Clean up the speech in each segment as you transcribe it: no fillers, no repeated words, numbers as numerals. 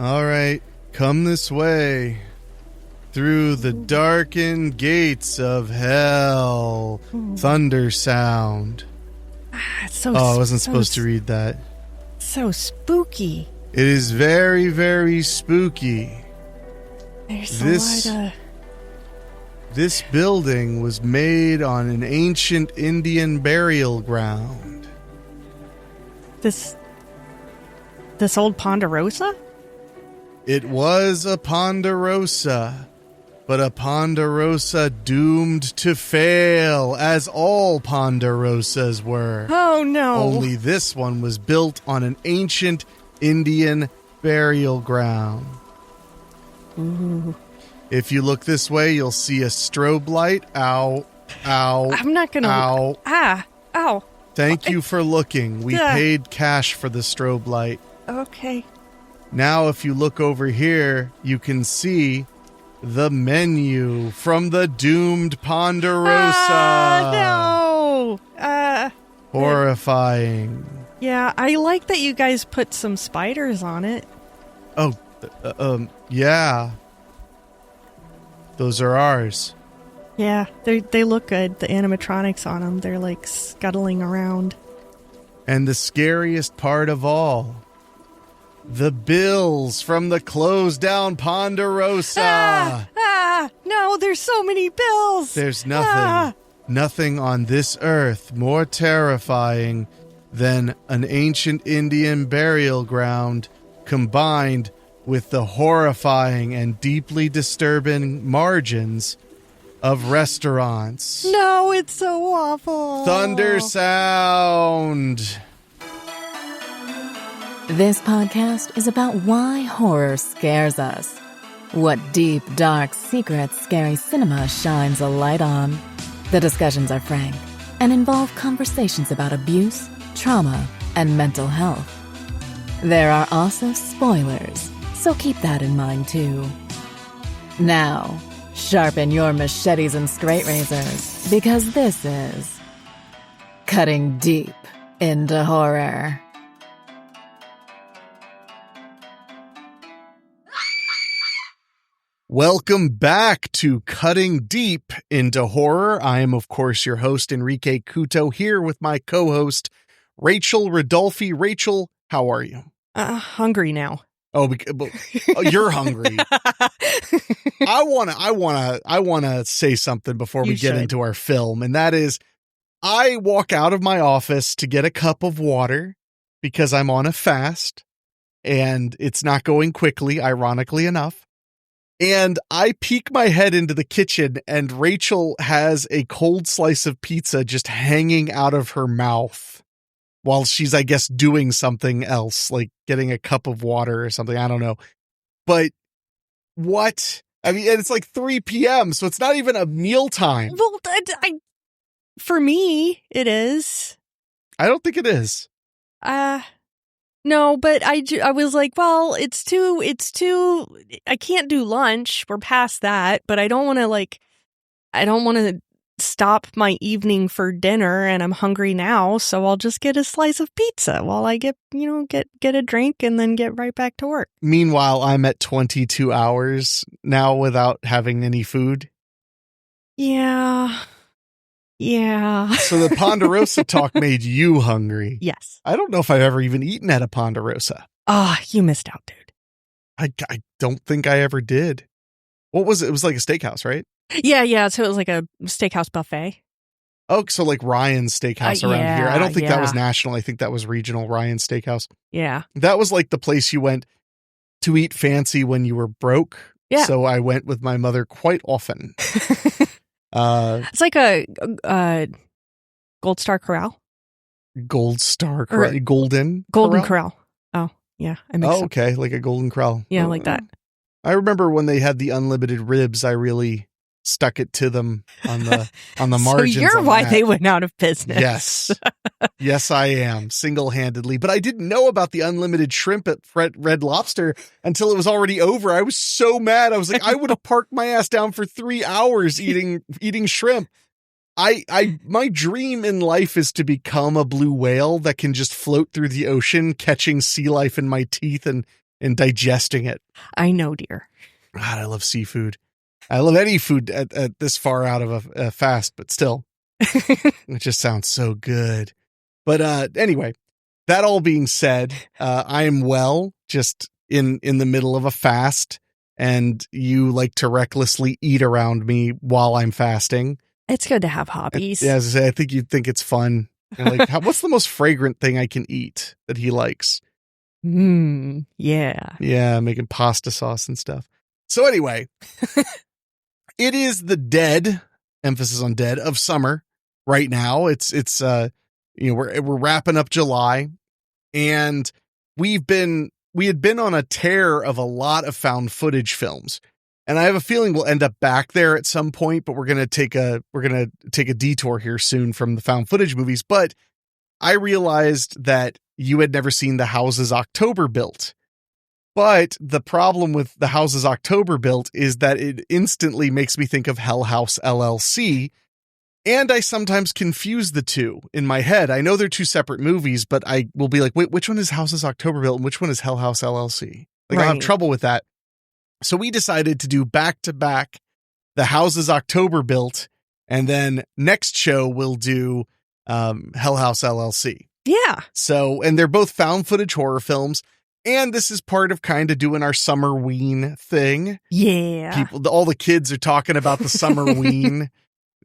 All right, come this way. Through the darkened gates of hell. Thunder sound. It's so I wasn't supposed to read that. So spooky. It is very, very spooky. There's a lot of... This building was made on an ancient Indian burial ground. This old Ponderosa? It was a Ponderosa, but a Ponderosa doomed to fail, as all Ponderosas were. Oh, no. Only this one was built on an ancient Indian burial ground. Ooh. If you look this way, you'll see a strobe light. Ow, ow, I'm not going to... ow. Ow. Thank you for looking. We paid cash for the strobe light. Okay. Now, if you look over here, you can see the menu from the doomed Ponderosa. No. Horrifying. Yeah, I like that you guys put some spiders on it. Oh, yeah. Those are ours. Yeah, they look good. The animatronics on them, they're like scuttling around. And the scariest part of all, the bills from the closed down Ponderosa. No, there's so many bills. There's nothing on this earth more terrifying than an ancient Indian burial ground combined with the horrifying and deeply disturbing margins of restaurants. No, it's so awful. Thunder sound. This podcast is about why horror scares us. What deep, dark, secret, scary cinema shines a light on. The discussions are frank and involve conversations about abuse, trauma, and mental health. There are also spoilers, so keep that in mind too. Now, sharpen your machetes and straight razors, because this is Cutting Deep into Horror. Welcome back to Cutting Deep into Horror. I am, of course, your host, Henrique Couto, here with my co-host, Rachael Redolfi. Rachael, how are you? Hungry now. Oh, you're hungry. I wanna say something before we get into our film, and that is, I walk out of my office to get a cup of water because I'm on a fast, and it's not going quickly, ironically enough. And I peek my head into the kitchen, and Rachael has a cold slice of pizza just hanging out of her mouth while she's, I guess, doing something else, like getting a cup of water or something. I don't know. But what? I mean, and it's like 3 p.m., so it's not even a meal time. Well, for me, it is. I don't think it is. No, but I was like, well, it's too, I can't do lunch. We're past that, but I don't want to stop my evening for dinner, and I'm hungry now, so I'll just get a slice of pizza while I get a drink and then get right back to work. Meanwhile, I'm at 22 hours now without having any food. Yeah. So the Ponderosa talk made you hungry. Yes. I don't know if I've ever even eaten at a Ponderosa. You missed out, dude. I don't think I ever did. What was it? It was like a steakhouse, right? Yeah. So it was like a steakhouse buffet. Oh, so like Ryan's Steakhouse around here. I don't think that was yeah. national. I think that was regional, Ryan's Steakhouse. Yeah. That was like the place you went to eat fancy when you were broke. Yeah. So I went with my mother quite often. It's like a Gold Star Corral. Gold Star Corral. Golden Corral. Oh, yeah. I mixed up. Okay. Like a Golden Corral. Yeah, like that. I remember when they had the unlimited ribs, I really stuck it to them on the margins. So you're why they went out of business. Yes. Yes, I am, single-handedly. But I didn't know about the unlimited shrimp at Red Lobster until it was already over. I was so mad. I was like, I would have parked my ass down for 3 hours eating shrimp. My dream in life is to become a blue whale that can just float through the ocean, catching sea life in my teeth and and digesting it. I know, dear. God, I love seafood. I love any food at this far out of a fast, but still, it just sounds so good. But anyway, that all being said, I am well, just in the middle of a fast, and you like to recklessly eat around me while I'm fasting. It's good to have hobbies. Yeah, as I say, I think you'd think it's fun. Like, what's the most fragrant thing I can eat that he likes? Yeah. Yeah, making pasta sauce and stuff. So anyway, it is the dead, emphasis on dead, of summer right now. It's we're wrapping up July, and we had been on a tear of a lot of found footage films. And I have a feeling we'll end up back there at some point, but we're going to take a detour here soon from the found footage movies. But I realized that you had never seen The Houses October Built. But the problem with The Houses October Built is that it instantly makes me think of Hell House LLC. And I sometimes confuse the two in my head. I know they're two separate movies, but I will be like, wait, which one is Houses October Built and which one is Hell House LLC? Like, right. I'll have trouble with that. So we decided to do back-to-back The Houses October Built, and then next show we'll do Hell House LLC. Yeah. So, and they're both found footage horror films, and this is part of kind of doing our summer ween thing. Yeah. All the kids are talking about the summer ween,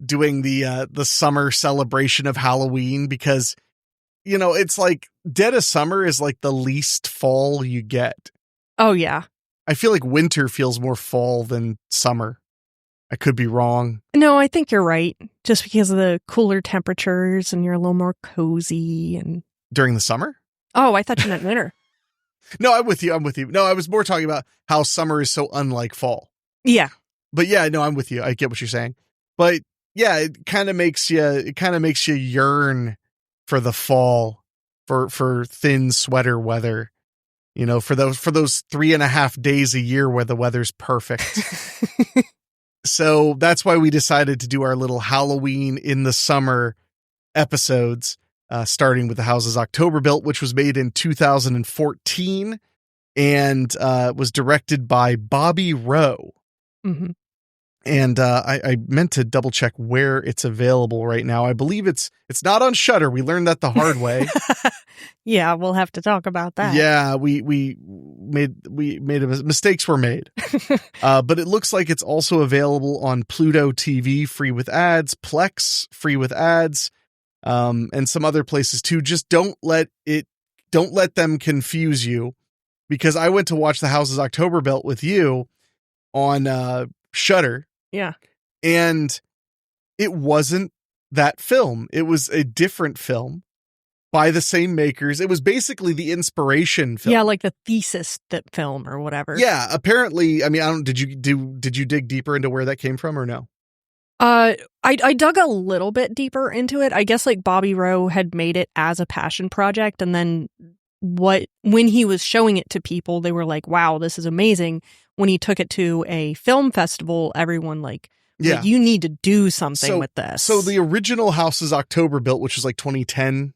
doing the summer celebration of Halloween, because, it's like dead of summer is like the least fall you get. Oh, yeah. I feel like winter feels more fall than summer. I could be wrong. No, I think you're right. Just because of the cooler temperatures and you're a little more cozy. And during the summer? Oh, I thought you meant winter. No, I'm with you. No, I was more talking about how summer is so unlike fall. Yeah. But yeah, no, I'm with you. I get what you're saying. But yeah, it kind of makes you yearn for the fall, for thin sweater weather. For those 3.5 days a year where the weather's perfect. So that's why we decided to do our little Halloween in the summer episodes, starting with The Houses October Built, which was made in 2014 and was directed by Bobby Roe. Mm-hmm. And I meant to double check where it's available right now. I believe it's not on Shudder. We learned that the hard way. Yeah, we'll have to talk about that. Yeah, mistakes were made. But it looks like it's also available on Pluto TV, free with ads, Plex, free with ads, and some other places too. Just don't let them confuse you, because I went to watch The Houses October Built with you on Shudder. Yeah. And it wasn't that film. It was a different film by the same makers. It was basically the inspiration film. Yeah, like the thesis film or whatever. Yeah, apparently. I mean, did you dig deeper into where that came from or no? I dug a little bit deeper into it. I guess like Bobby Roe had made it as a passion project, and then when he was showing it to people, they were like, "Wow, this is amazing." When he took it to a film festival, everyone yeah, you need to do something with this. So the original Houses October Built, which was like 2010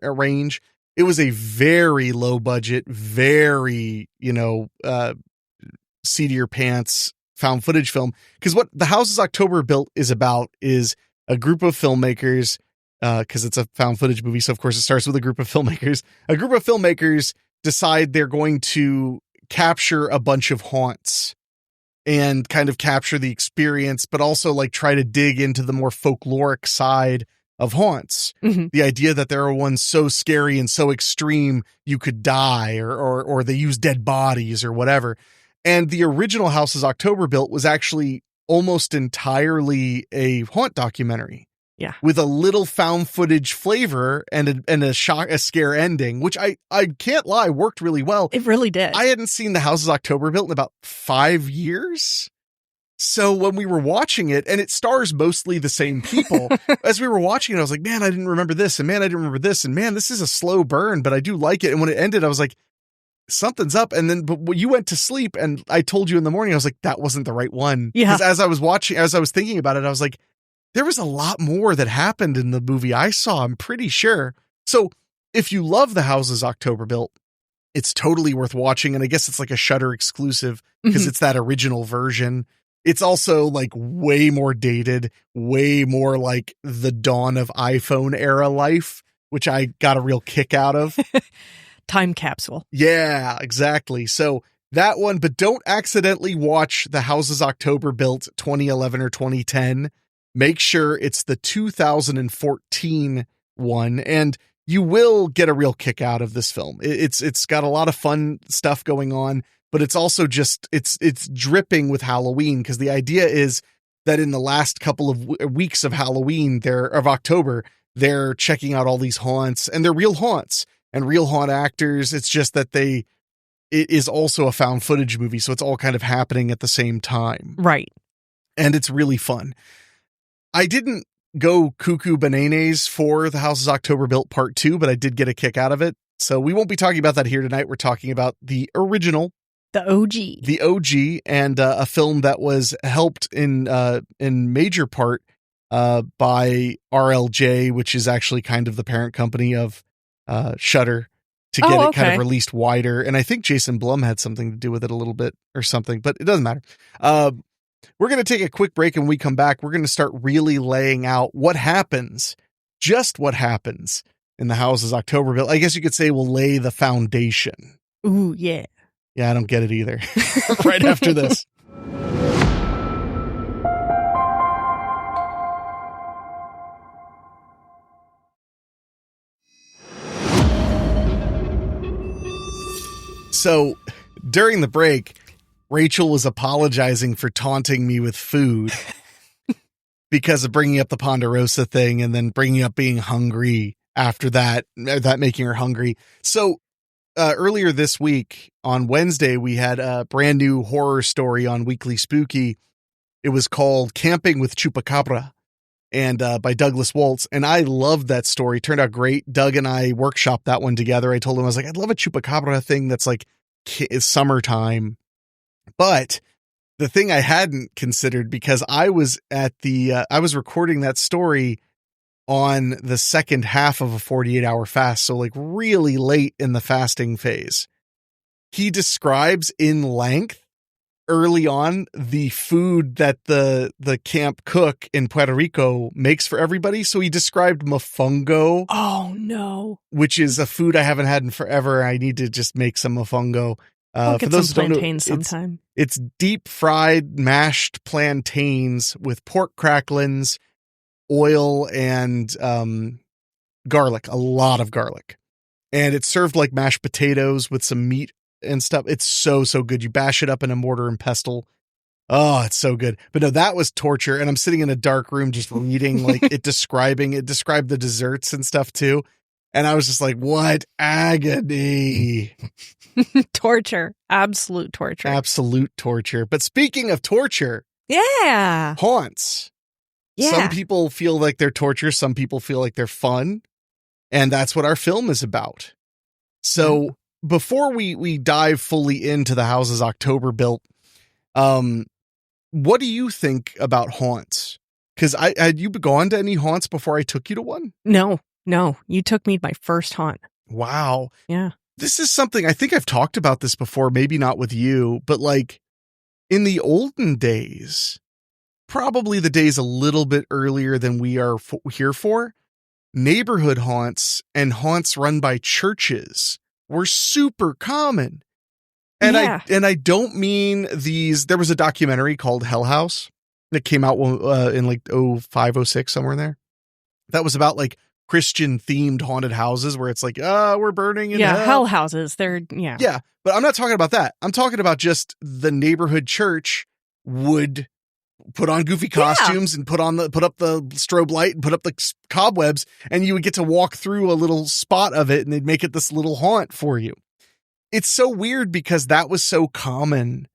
range, it was a very low budget, very, seat of your pants found footage film. Because what The Houses October Built is about is a group of filmmakers, because it's a found footage movie. So of course it starts with a group of filmmakers. A group of filmmakers decide they're going to capture a bunch of haunts and kind of capture the experience, but also like try to dig into the more folkloric side of haunts. Mm-hmm. The idea that there are ones so scary and so extreme you could die, or they use dead bodies or whatever. And the original Houses October Built was actually almost entirely a haunt documentary. Yeah. With a little found footage flavor and a scare ending, which I can't lie, worked really well. It really did. I hadn't seen The Houses October Built in about 5 years. So when we were watching it, and it stars mostly the same people, as we were watching it, I was like, man, I didn't remember this. And man, I didn't remember this. And man, this is a slow burn, but I do like it. And when it ended, I was like, something's up. And then, but you went to sleep and I told you in the morning, I was like, that wasn't the right one. Yeah. Because as I was thinking about it, I was like, there was a lot more that happened in the movie I saw, I'm pretty sure. So if you love The Houses October Built, It's totally worth watching. And I guess it's like a Shudder exclusive because it's that original version. It's also like way more dated, way more like the dawn of iPhone era life, which I got a real kick out of. Time capsule. Yeah, exactly. So that one, but don't accidentally watch The Houses October Built 2011 or 2010. Make sure it's the 2014 one, and you will get a real kick out of this film. It's got a lot of fun stuff going on, but it's also just it's dripping with Halloween, because the idea is that in the last couple of weeks of Halloween, of October, they're checking out all these haunts, and they're real haunts and real haunt actors. It's just that it is also a found footage movie, so it's all kind of happening at the same time. Right. And it's really fun. I didn't go cuckoo bananas for The Houses October Built Part 2, but I did get a kick out of it. So we won't be talking about that here tonight. We're talking about the original. The OG. The OG, and a film that was helped in major part by RLJ, which is actually kind of the parent company of Shudder, to get it kind of released wider. And I think Jason Blum had something to do with it a little bit or something, but it doesn't matter. We're going to take a quick break, and when we come back, we're going to start really laying out what happens in The Houses October Built. I guess you could say we'll lay the foundation. Ooh, yeah. Yeah, I don't get it either. Right after this. So during the break, Rachael was apologizing for taunting me with food because of bringing up the Ponderosa thing and then bringing up being hungry after that making her hungry. So earlier this week on Wednesday, we had a brand new horror story on Weekly Spooky. It was called Camping with Chupacabra, and by Douglas Waltz. And I loved that story. Turned out great. Doug and I workshopped that one together. I told him, I was like, I'd love a Chupacabra thing that's like summertime. But the thing I hadn't considered, because I was at I was recording that story on the second half of a 48-hour fast. So like really late in the fasting phase. He describes in length early on the food that the camp cook in Puerto Rico makes for everybody. So he described mofongo. Oh no. Which is a food I haven't had in forever. I need to just make some mofongo. I'll get some plantains sometime. It's deep fried mashed plantains with pork cracklings, oil, and garlic, a lot of garlic. And it's served like mashed potatoes with some meat and stuff. It's so good. You bash it up in a mortar and pestle. Oh, it's so good. But no, that was torture. And I'm sitting in a dark room just reading, like it described the desserts and stuff too. And I was just like, what agony. Torture. Absolute torture. Absolute torture. But speaking of torture. Yeah. Haunts. Yeah. Some people feel like they're torture. Some people feel like they're fun. And that's what our film is about. So before we dive fully into The Houses October Built, what do you think about haunts? Because had you gone to any haunts before I took you to one? No. You took me to my first haunt. Wow. Yeah. This is something, I think I've talked about this before, maybe not with you, but like in the olden days, probably the days a little bit earlier than we are here for, neighborhood haunts and haunts run by churches were super common. And I don't mean these. There was a documentary called Hell House that came out in like 05, 06, somewhere in there. That was about like Christian themed haunted houses where it's like, we're burning in hell houses. Yeah, but I'm not talking about that. I'm talking about just the neighborhood church would put on goofy costumes and put up the strobe light and put up the cobwebs, and you would get to walk through a little spot of it, and they'd make it this little haunt for you. It's so weird because that was so common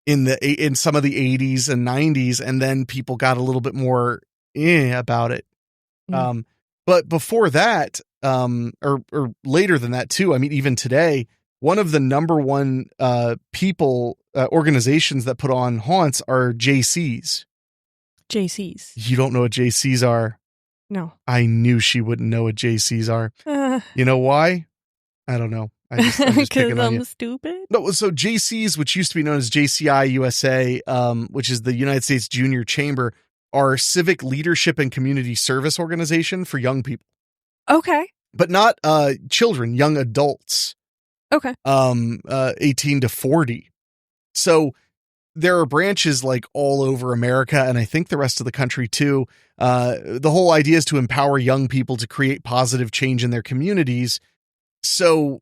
in some of the 80s and 90s, and then people got a little bit more about it. But before that, or later than that too, I mean, even today, one of the number one organizations that put on haunts are JCs. JCs. You don't know what JCs are? No. I knew she wouldn't know what JCs are. You know why? I don't know. I'm just picking on you. I'm stupid? No, so JC's, which used to be known as JCI USA, which is the United States Junior Chamber, are civic leadership and community service organization for young people. Okay. But not children, young adults. Okay. 18 to 40. So there are branches like all over America, and I think the rest of the country too. The whole idea is to empower young people to create positive change in their communities. So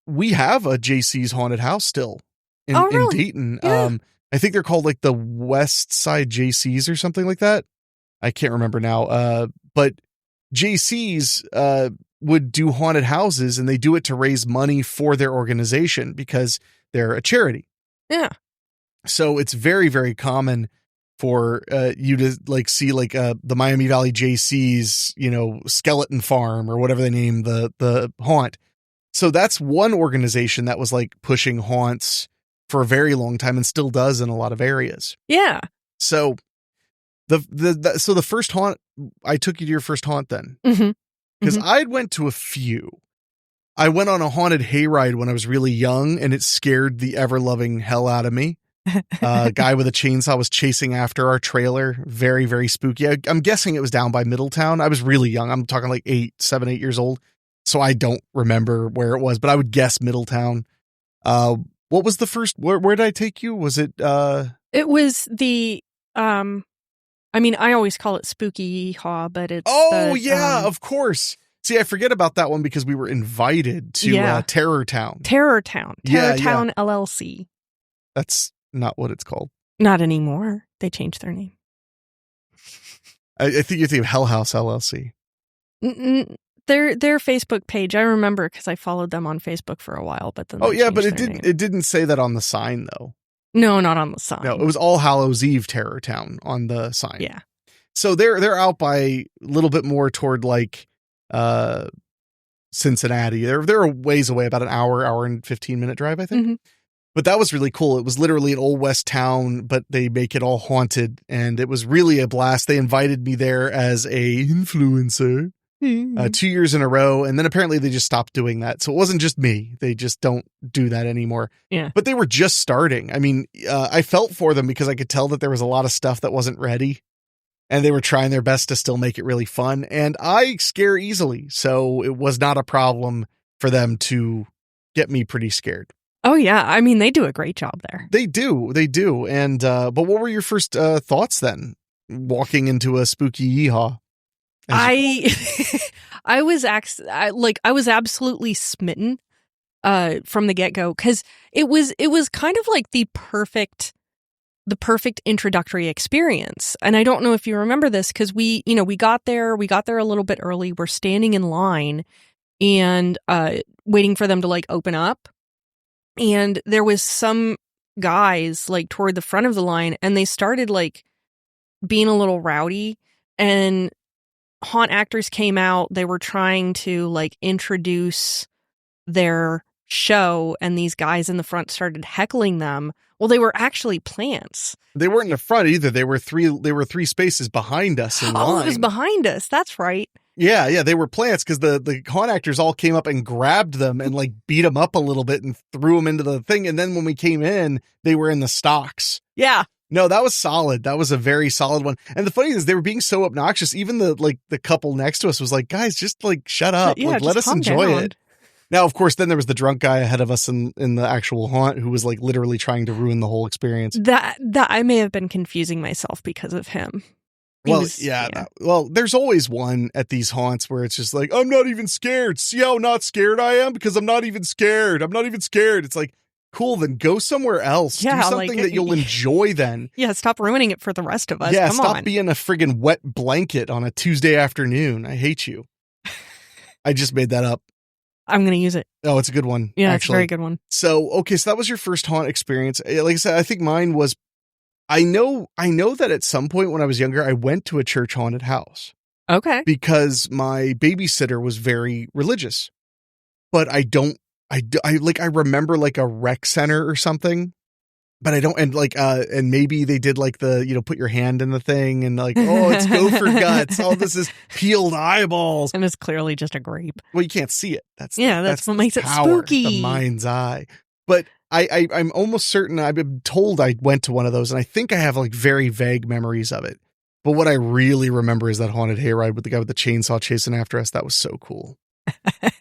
we have a JC's Haunted House still in Dayton. Yeah. I think they're called like the West Side JC's or something like that. I can't remember now. But JC's would do haunted houses, and they do it to raise money for their organization because they're a charity. Yeah. So it's very, very common for you to like see like the Miami Valley JC's, skeleton farm or whatever they name the haunt. So that's one organization that was like pushing haunts for a very long time and still does in a lot of areas. Yeah. So the first haunt, I took you to your first haunt then. Mm-hmm. Because I went to a few. I went on a haunted hayride when I was really young, and it scared the ever-loving hell out of me. A guy with a chainsaw was chasing after our trailer. Very, very spooky. I'm guessing it was down by Middletown. I was really young. I'm talking like 7, 8 years old. So I don't remember where it was, but I would guess Middletown. What was the first, where did I take you? Was it? It was the, I always call it Spooky Haw, but it's. Oh, yeah, of course. See, I forget about that one because we were invited to Terror Town. Terror Town LLC. That's not what it's called. Not anymore. They changed their name. I think you think of Hell House LLC. Their Facebook page, I remember because I followed them on Facebook for a while, but then but it didn't say that on the sign though. No, not on the sign. No, it was All Hallows Eve Terror Town on the sign. Yeah. So they're out by a little bit more toward like Cincinnati. They're a ways away, about an hour and 15-minute drive, I think. Mm-hmm. But that was really cool. It was literally an old West town, but they make it all haunted, and it was really a blast. They invited me there as a influencer 2 years in a row, and then apparently they just stopped doing that. So it wasn't just me. They just don't do that anymore. Yeah. But they were just starting. I mean, I felt for them because I could tell that there was a lot of stuff that wasn't ready, and they were trying their best to still make it really fun. And I scare easily, so it was not a problem for them to get me pretty scared. Oh, yeah. I mean, they do a great job there. They do. And, but what were your first thoughts then, walking into a spooky yeehaw? I was absolutely smitten from the get-go, because it was kind of like the perfect introductory experience. And I don't know if you remember this, because we got there a little bit early. We're standing in line and waiting for them to like open up. And there was some guys like toward the front of the line, and they started like being a little rowdy, and haunt actors came out. They were trying to like introduce their show, and these guys in the front started heckling them. Well, they were actually plants. They weren't in the front either. They were three spaces behind us in line. Oh, it was behind us. That's right. Yeah, they were plants because the haunt actors all came up and grabbed them and like beat them up a little bit and threw them into the thing. And then when we came in, they were in the stocks. Yeah. No, that was solid. That was a very solid one. And the funny thing is, they were being so obnoxious. Even the couple next to us was like, guys, just like shut up. Yeah, like, let us enjoy it. Now, of course, then there was the drunk guy ahead of us in the actual haunt who was like literally trying to ruin the whole experience. That I may have been confusing myself because of him. Well, there's always one at these haunts where it's just like, I'm not even scared. See how not scared I am? Because I'm not even scared. It's like, cool, then go somewhere else. Yeah, do something that you'll enjoy then. Yeah, stop ruining it for the rest of us. Yeah, Come stop on. being a friggin' wet blanket on a Tuesday afternoon. I hate you. I just made that up. I'm going to use it. Oh, it's a good one. Yeah, actually. It's a very good one. So that was your first haunt experience. Like I said, I think mine was, I know that at some point when I was younger, I went to a church haunted house. Okay. Because my babysitter was very religious. But I remember like a rec center or something but I don't, and like, and maybe they did like the, put your hand in the thing and like, oh, it's gopher guts. Oh, this is peeled eyeballs. And it's clearly just a grape. Well, you can't see it. That's what makes it power, spooky. the mind's eye. But I'm almost certain I've been told I went to one of those, and I think I have like very vague memories of it. But what I really remember is that haunted hayride with the guy with the chainsaw chasing after us. That was so cool.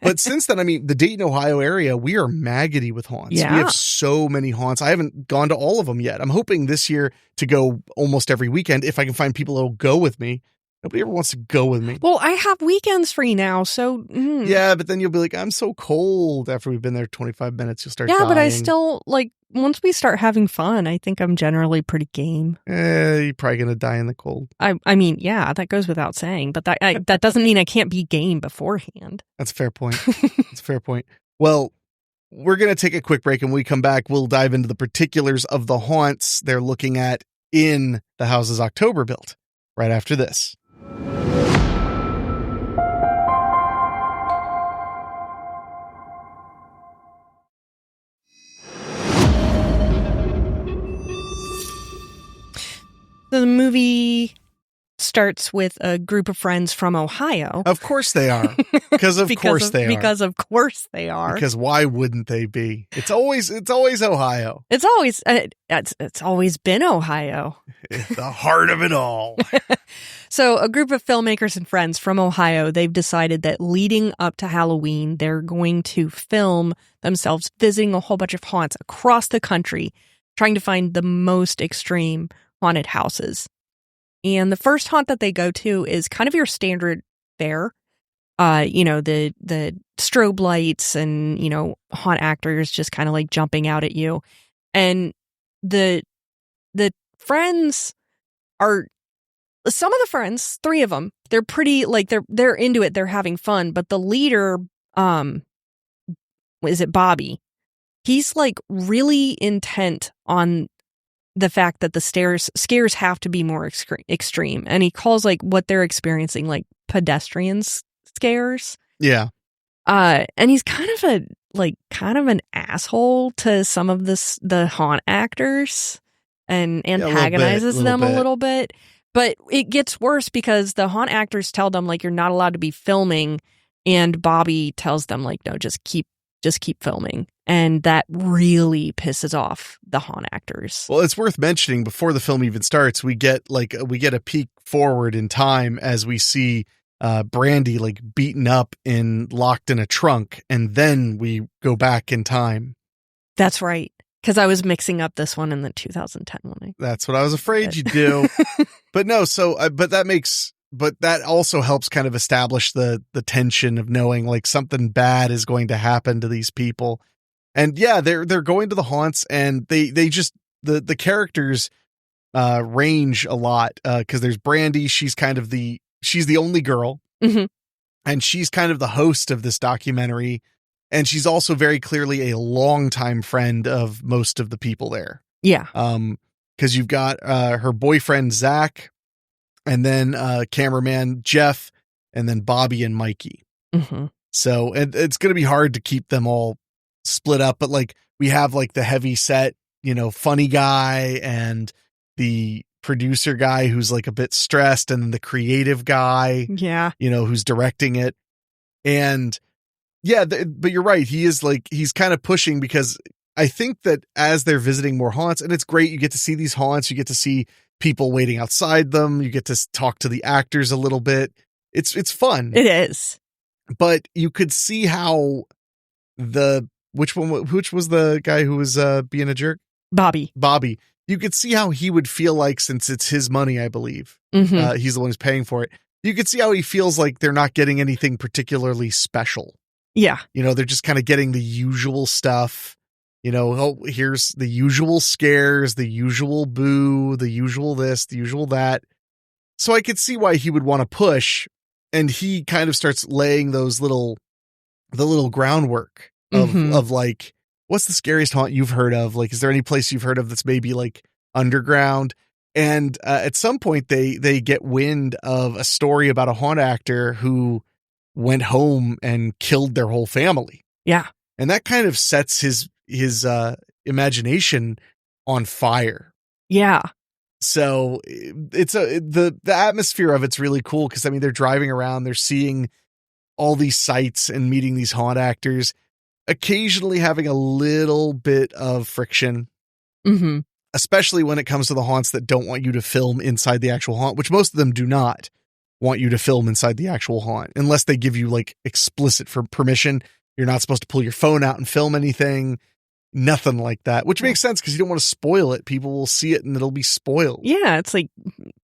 But since then, I mean, the Dayton, Ohio area, we are maggoty with haunts. Yeah. We have so many haunts. I haven't gone to all of them yet. I'm hoping this year to go almost every weekend if I can find people that will go with me. Nobody ever wants to go with me. Well, I have weekends free now, so... Yeah, but then you'll be like, I'm so cold. After we've been there 25 minutes, you'll start dying. But I still, like, once we start having fun, I think I'm generally pretty game. You're probably going to die in the cold. I mean, yeah, that goes without saying, but that doesn't mean I can't be game beforehand. That's a fair point. That's a fair point. Well, we're going to take a quick break, and when we come back, we'll dive into the particulars of the haunts they're looking at in the houses October built right after this. The movie starts with a group of friends from Ohio. Of course they are. Because of course they are. Because of course they are. Because why wouldn't they be? It's always Ohio. It's always been Ohio. The heart of it all. So a group of filmmakers and friends from Ohio, they've decided that leading up to Halloween, they're going to film themselves visiting a whole bunch of haunts across the country, trying to find the most extreme haunted houses. And the first haunt that they go to is kind of your standard fare. The strobe lights and, haunt actors just kind of like jumping out at you. And the friends are, some of the friends, 3 of them, they're pretty, like, they're into it. They're having fun. But the leader, is it Bobby? He's like really intent on the fact that the scares have to be more extreme. And he calls like what they're experiencing like pedestrian scares. Yeah. And he's kind of an asshole to some of the haunt actors and antagonizes them a little bit. But it gets worse because the haunt actors tell them like you're not allowed to be filming, and Bobby tells them like no, just keep filming. And that really pisses off the haunt actors. Well, it's worth mentioning before the film even starts, we get a peek forward in time as we see Brandy like beaten up and locked in a trunk, and then we go back in time. That's right. Because I was mixing up this one in the 2010 one. That's what I was afraid you do. But no, but that also helps kind of establish the tension of knowing like something bad is going to happen to these people. And yeah, they're going to the haunts, and they just the characters range a lot because there's Brandy. She's the only girl, mm-hmm. and she's kind of the host of this documentary, and she's also very clearly a longtime friend of most of the people there. Yeah. Because you've got her boyfriend Zach, and then cameraman Jeff, and then Bobby and Mikey. Mm-hmm. So it's going to be hard to keep them all split up, but like we have like the heavy set, funny guy, and the producer guy who's like a bit stressed, and then the creative guy, who's directing it. And yeah, but you're right. He's kind of pushing, because I think that as they're visiting more haunts, and it's great, you get to see these haunts, you get to see people waiting outside them, you get to talk to the actors a little bit. It's fun. It is. But you could see how which was the guy who was being a jerk? Bobby. You could see how he would feel like, since it's his money, I believe. Mm-hmm. He's the one who's paying for it. You could see how he feels like they're not getting anything particularly special. Yeah. They're just kind of getting the usual stuff. Here's the usual scares, the usual boo, the usual this, the usual that. So I could see why he would want to push, and he kind of starts laying the little groundwork of like, what's the scariest haunt you've heard of? Like, is there any place you've heard of that's maybe like underground? And at some point they get wind of a story about a haunt actor who went home and killed their whole family. Yeah. And that kind of sets his imagination on fire. Yeah. So the atmosphere of it's really cool because, I mean, they're driving around, they're seeing all these sights and meeting these haunt actors, occasionally having a little bit of friction, especially when it comes to the haunts that don't want you to film inside the actual haunt, which most of them do not want you to film inside the actual haunt unless they give you like explicit for permission. You're not supposed to pull your phone out and film anything. Nothing like that, which makes sense because you don't want to spoil it. People will see it and it'll be spoiled. Yeah, it's like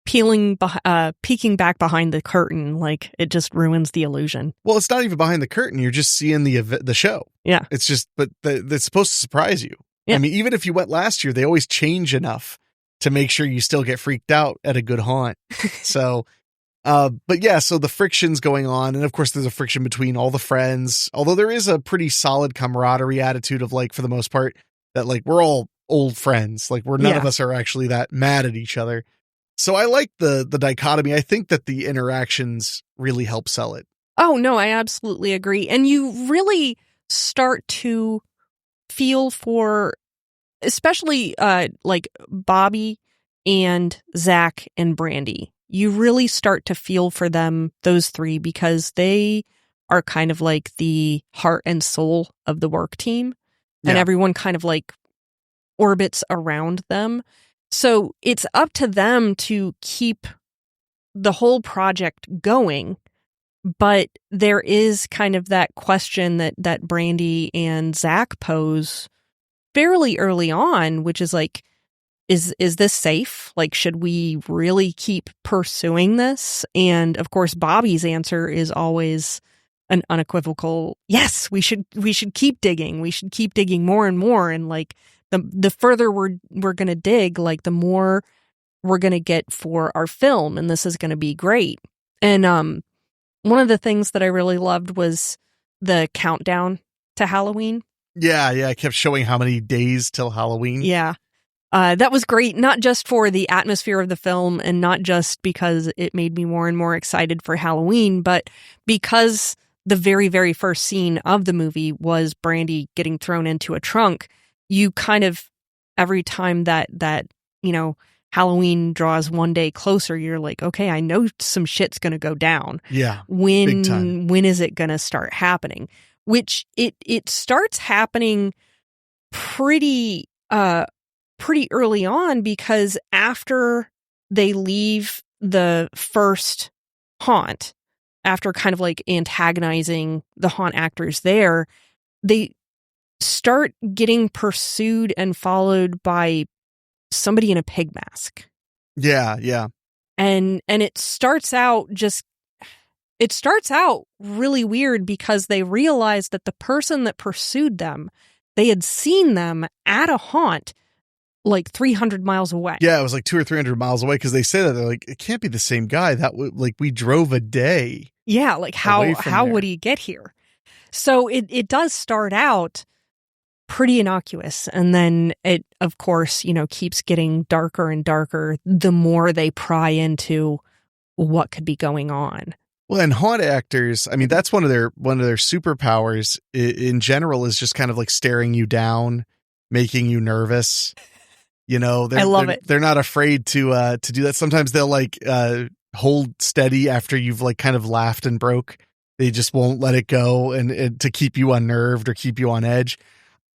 peeking back behind the curtain. Like, it just ruins the illusion. Well, it's not even behind the curtain. You're just seeing the show. Yeah. It's just, but it's supposed to surprise you. Yeah. I mean, even if you went last year, they always change enough to make sure you still get freaked out at a good haunt. So, but yeah, so the friction's going on. And of course, there's a friction between all the friends, although there is a pretty solid camaraderie attitude of like, for the most part, that like we're all old friends. Like none of us are actually that mad at each other. So I like the dichotomy. I think that the interactions really help sell it. Oh, no, I absolutely agree. And you really start to feel for, especially like Bobby and Zach and Brandy. You really start to feel for them, those three, because they are kind of like the heart and soul of the work team. And everyone kind of like orbits around them. So it's up to them to keep the whole project going. But there is kind of that question that Brandy and Zach pose fairly early on, which is like, is this safe? Like, should we really keep pursuing this? And of course, Bobby's answer is always an unequivocal, yes, we should keep digging. We should keep digging more and more. And like the further we're going to dig, like the more we're going to get for our film. And this is going to be great. And one of the things that I really loved was the countdown to Halloween. Yeah. I kept showing how many days till Halloween. Yeah. That was great, not just for the atmosphere of the film and not just because it made me more and more excited for Halloween, but because the very, very first scene of the movie was Brandy getting thrown into a trunk. You kind of, every time that you know, Halloween draws one day closer, you're like, okay, I know some shit's going to go down. Yeah. When is it going to start happening? Which it starts happening pretty early on, because after they leave the first haunt, after kind of like antagonizing the haunt actors there, they start getting pursued and followed by somebody in a pig mask. Yeah. And it starts out really weird because they realize that the person that pursued them, they had seen them at a haunt like 300 miles away. Yeah, it was like 200 or 300 miles away, because they say that they're like, it can't be the same guy. That like we drove a day. Yeah, like how would he get here? So it does start out pretty innocuous, and then it, of course, you know, keeps getting darker and darker the more they pry into what could be going on. Well, and haunt actors, I mean, that's one of their superpowers in general, is just kind of like staring you down, making you nervous. You know, I love it. They're not afraid to do that. Sometimes they'll like hold steady after you've like kind of laughed and broke. They just won't let it go, and to keep you unnerved or keep you on edge.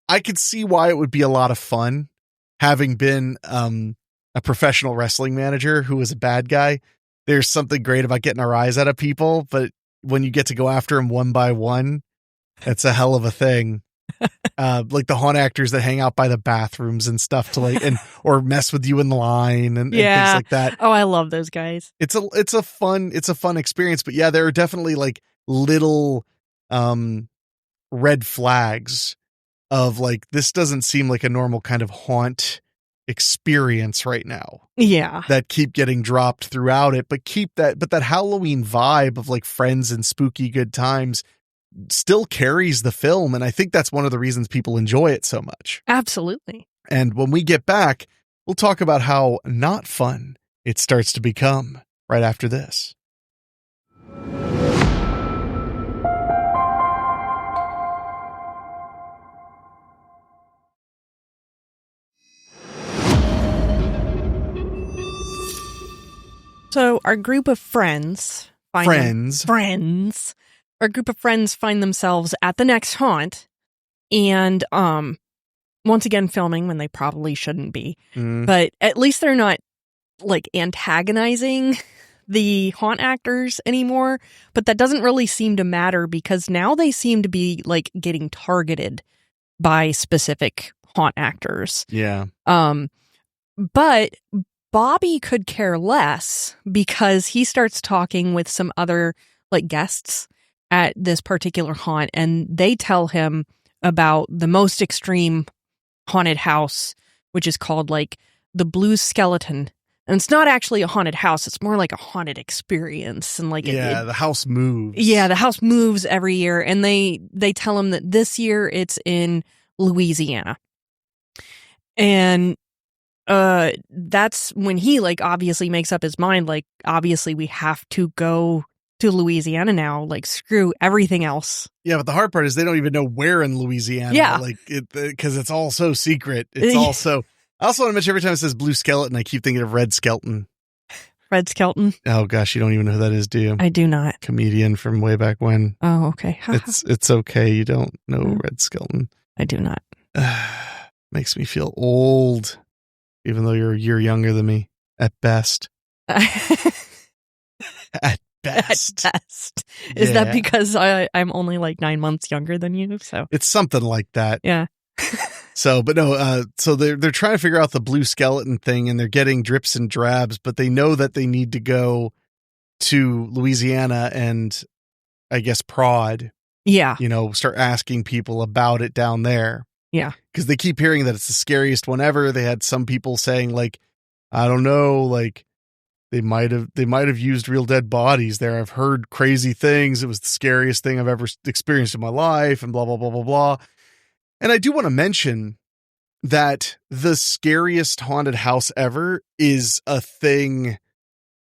I could see why it would be a lot of fun, having been a professional wrestling manager who was a bad guy. There's something great about getting a rise out of people, but when you get to go after them one by one, it's a hell of a thing. Like the haunt actors that hang out by the bathrooms and stuff to like, or mess with you in the line and things like that. Oh, I love those guys. It's a fun experience, but yeah, there are definitely like little red flags of like, this doesn't seem like a normal kind of haunt experience right now. Yeah. That keep getting dropped throughout it, but that Halloween vibe of like friends and spooky good times still carries the film. And I think that's one of the reasons people enjoy it so much. Absolutely. And when we get back, we'll talk about how not fun it starts to become right after this. So our group of friends our group of friends find themselves at the next haunt and once again filming when they probably shouldn't be. But at least they're not like antagonizing the haunt actors anymore, but that doesn't really seem to matter because now they seem to be like getting targeted by specific haunt actors. Yeah. But Bobby could care less because he starts talking with some other like guests at this particular haunt, and they tell him about the most extreme haunted house, which is called like the Blue Skeleton. And it's not actually a haunted house. It's more like a haunted experience. And like, the house moves. Yeah, the house moves every year. And they tell him that this year it's in Louisiana. And that's when he like obviously makes up his mind. Like, obviously we have to go to Louisiana now. Like, screw everything else. Yeah, but the hard part is they don't even know where in Louisiana. Yeah. Like, because it's all so secret. It's also... I also want to mention every time it says Blue Skeleton, I keep thinking of Red Skelton. Red Skelton? Oh, gosh, you don't even know who that is, do you? I do not. Comedian from way back when. Oh, okay. It's okay. You don't know Red Skelton. I do not. Makes me feel old, even though you're a year younger than me, at best. At best. At best. Is that because I'm only like 9 months younger than you? So it's something like that. Yeah. So, but no, so they're trying to figure out the Blue Skeleton thing, and they're getting drips and drabs, but they know that they need to go to Louisiana and I guess prod. Yeah. Start asking people about it down there. Yeah. Because they keep hearing that it's the scariest one ever. They had some people saying like, I don't know, like they might have used real dead bodies there. I've heard crazy things. It was the scariest thing I've ever experienced in my life, and blah, blah, blah, blah, blah. And I do want to mention that the scariest haunted house ever is a thing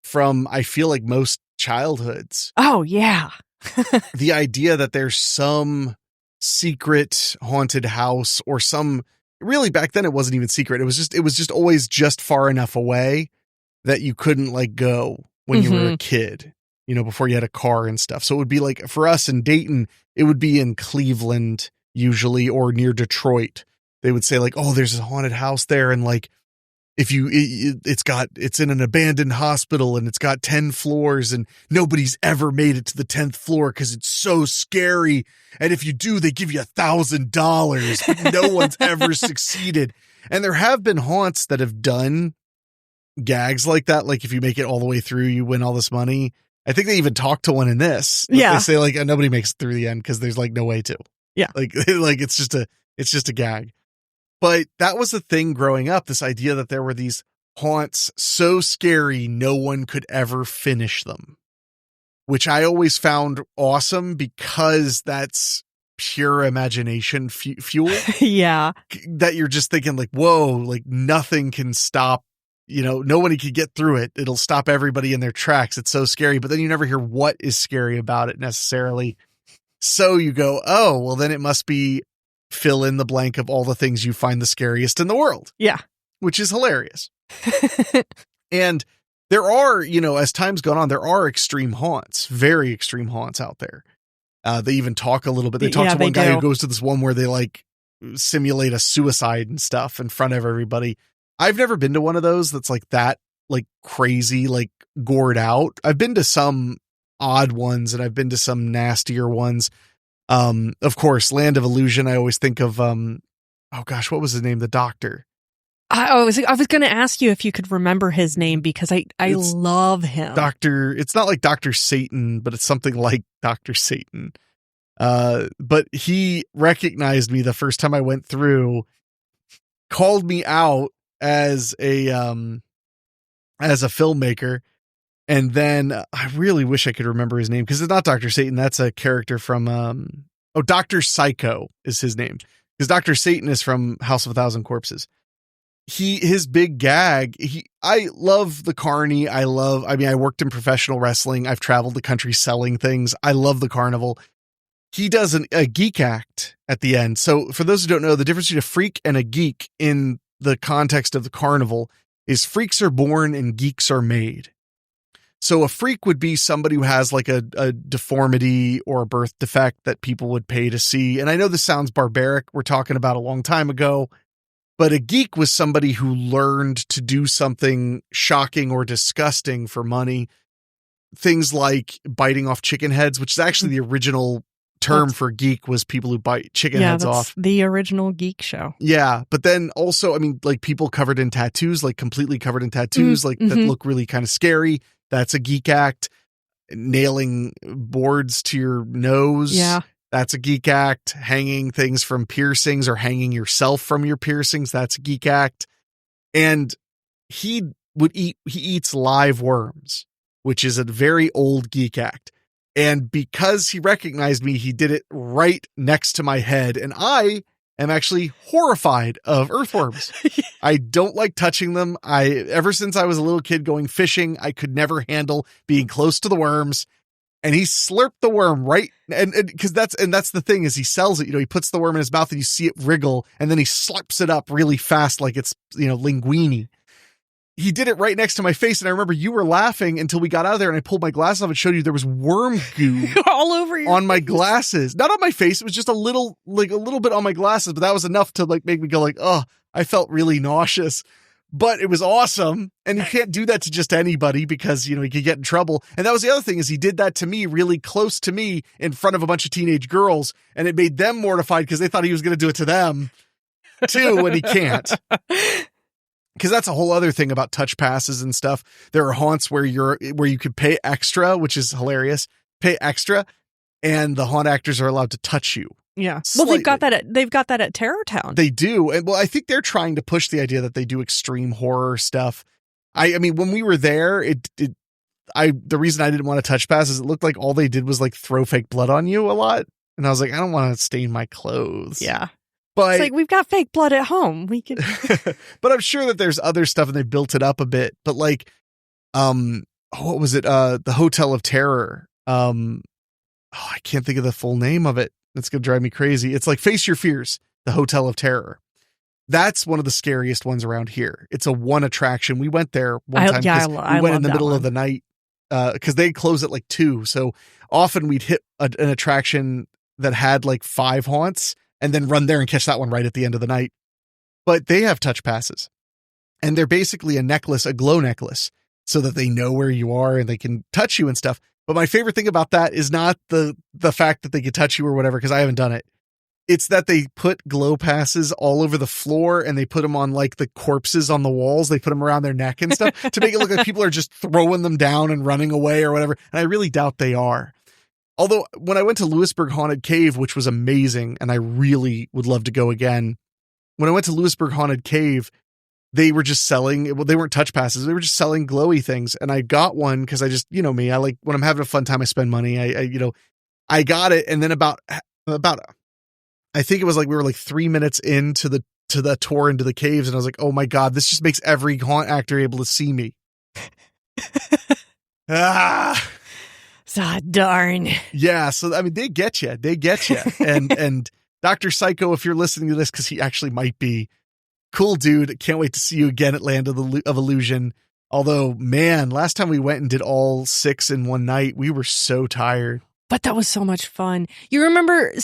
from, I feel like, most childhoods. Oh, yeah. The idea that there's some secret haunted house or some, really back then it wasn't even secret. It was just always just far enough away that you couldn't like go when you were a kid, before you had a car and stuff. So it would be like for us in Dayton, it would be in Cleveland usually, or near Detroit. They would say like, oh, there's a haunted house there. And like, it's in an abandoned hospital and it's got 10 floors and nobody's ever made it to the 10th floor because it's so scary. And if you do, they give you $1,000, but no one's ever succeeded. And there have been haunts that have done gags like that. Like if you make it all the way through, you win all this money. I think they even talked to one in this. Yeah. They say like, nobody makes it through the end because there's like no way to. Yeah. Like it's just a gag. But that was the thing growing up, this idea that there were these haunts so scary no one could ever finish them, which I always found awesome because that's pure imagination fuel. Yeah. That you're just thinking like, whoa, like nothing can stop, nobody can get through it. It'll stop everybody in their tracks. It's so scary, but then you never hear what is scary about it necessarily. So you go, oh, well, then it must be fill in the blank of all the things you find the scariest in the world. Yeah. Which is hilarious. And there are, as time's gone on, there are extreme haunts, very extreme haunts out there. They even talk a little bit. They talk to one guy who goes to this one where they like simulate a suicide and stuff in front of everybody. I've never been to one of those that's like that, like crazy, like gored out. I've been to some odd ones and I've been to some nastier ones. Of course, Land of Illusion. I always think of, oh gosh, what was his name? The doctor. I was going to ask you if you could remember his name because I love him. It's not like Dr. Satan, but it's something like Dr. Satan. But he recognized me the first time I went through, called me out as a filmmaker. And then I really wish I could remember his name because it's not Dr. Satan. That's a character from, Dr. Psycho is his name because Dr. Satan is from House of a Thousand Corpses. His big gag, I love the carny. I worked in professional wrestling. I've traveled the country selling things. I love the carnival. He does a geek act at the end. So for those who don't know, the difference between a freak and a geek in the context of the carnival is freaks are born and geeks are made. So a freak would be somebody who has like a deformity or a birth defect that people would pay to see. And I know this sounds barbaric. We're talking about a long time ago, but a geek was somebody who learned to do something shocking or disgusting for money. Things like biting off chicken heads, which is actually the original term for geek, was people who bite chicken heads off. The original geek show. Yeah. But then also, I mean, like people covered in tattoos, like completely covered in tattoos, like that look really kind of scary. That's a geek act. Nailing boards to your nose. Yeah. That's a geek act. Hanging things from piercings or hanging yourself from your piercings. That's a geek act. And he eats live worms, which is a very old geek act. And because he recognized me, he did it right next to my head. And I am actually horrified of earthworms. I don't like touching them. Ever since I was a little kid going fishing, I could never handle being close to the worms. And he slurped the worm right. And that's the thing is he sells it, he puts the worm in his mouth and you see it wriggle and then he slurps it up really fast. Like it's, linguine. He did it right next to my face. And I remember you were laughing until we got out of there and I pulled my glasses off and showed you there was worm goo all over your on my glasses. Not on my face. It was just a little bit on my glasses, but that was enough to like make me go like, oh, I felt really nauseous, but it was awesome. And you can't do that to just anybody because, he could get in trouble. And that was the other thing is he did that to me really close to me in front of a bunch of teenage girls. And it made them mortified because they thought he was going to do it to them too. And he can't. Because that's a whole other thing about touch passes and stuff. There are haunts where you could pay extra, which is hilarious. Pay extra, and the haunt actors are allowed to touch you. Yeah. Slightly. Well, they've got that at Terror Town. They do, and I think they're trying to push the idea that they do extreme horror stuff. I mean, when we were there, the reason I didn't want to touch pass is it looked like all they did was like throw fake blood on you a lot, and I was like, I don't want to stain my clothes. Yeah. But it's like, we've got fake blood at home. We could. But I'm sure that there's other stuff and they built it up a bit. But like, what was it? The Hotel of Terror. I can't think of the full name of it. It's going to drive me crazy. It's like Face Your Fears, the Hotel of Terror. That's one of the scariest ones around here. It's a one attraction. We went there one time. We went in the middle of the night because they close at like 2. So often we'd hit an attraction that had like 5 haunts and then run there and catch that one right at the end of the night. But they have touch passes and they're basically a glow necklace so that they know where you are and they can touch you and stuff. But my favorite thing about that is not the fact that they can touch you or whatever, because I haven't done it. It's that they put glow passes all over the floor and they put them on like the corpses on the walls. They put them around their neck and stuff to make it look like people are just throwing them down and running away or whatever. And I really doubt they are. Although when I went to Lewisburg Haunted Cave, which was amazing, and I really would love to go again. When I went to Lewisburg Haunted Cave, they were just selling, they weren't touch passes. They were just selling glowy things. And I got one because I just, me, I like when I'm having a fun time, I spend money. I got it. And then about, I think it was like, we were like 3 minutes into the tour into the caves. And I was like, oh my God, this just makes every haunt actor able to see me. Darn. Yeah. So, I mean, they get you. And Dr. Psycho, if you're listening to this, because he actually might be, cool dude. Can't wait to see you again at Land of Illusion. Although, man, last time we went and did all 6 in one night, we were so tired. But that was so much fun. You remember,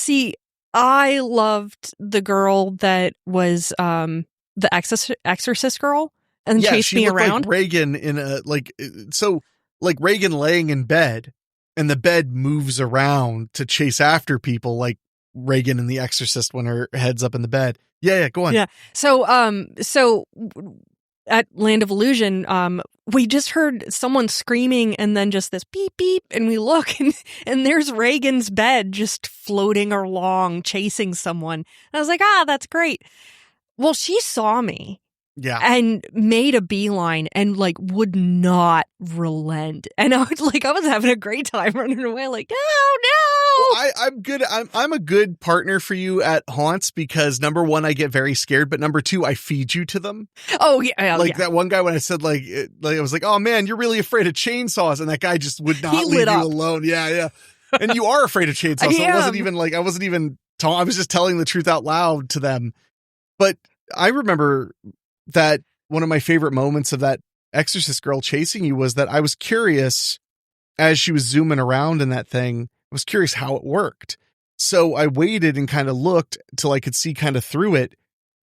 I loved the girl that was the exorcist girl and chased me around. Like Reagan in Reagan laying in bed and the bed moves around to chase after people like Reagan in The Exorcist when her head's up in the bed. Yeah, go on. Yeah. So at Land of Illusion, we just heard someone screaming and then just this beep beep, and we look and there's Reagan's bed just floating along, chasing someone. And I was like, that's great. Well, she saw me. Yeah. And made a beeline and like would not relent. And I was having a great time running away like, no. Well, I'm good. I'm a good partner for you at haunts because number one, I get very scared, but number two, I feed you to them. Oh yeah. That one guy when I said like I was like, oh man, you're really afraid of chainsaws. And that guy just would not leave you alone. Yeah. And you are afraid of chainsaws. So it wasn't even like, I was just telling the truth out loud to them. But I remember that one of my favorite moments of that exorcist girl chasing you was that I was curious as she was zooming around in that thing. I was curious how it worked. So I waited and kind of looked till I could see kind of through it.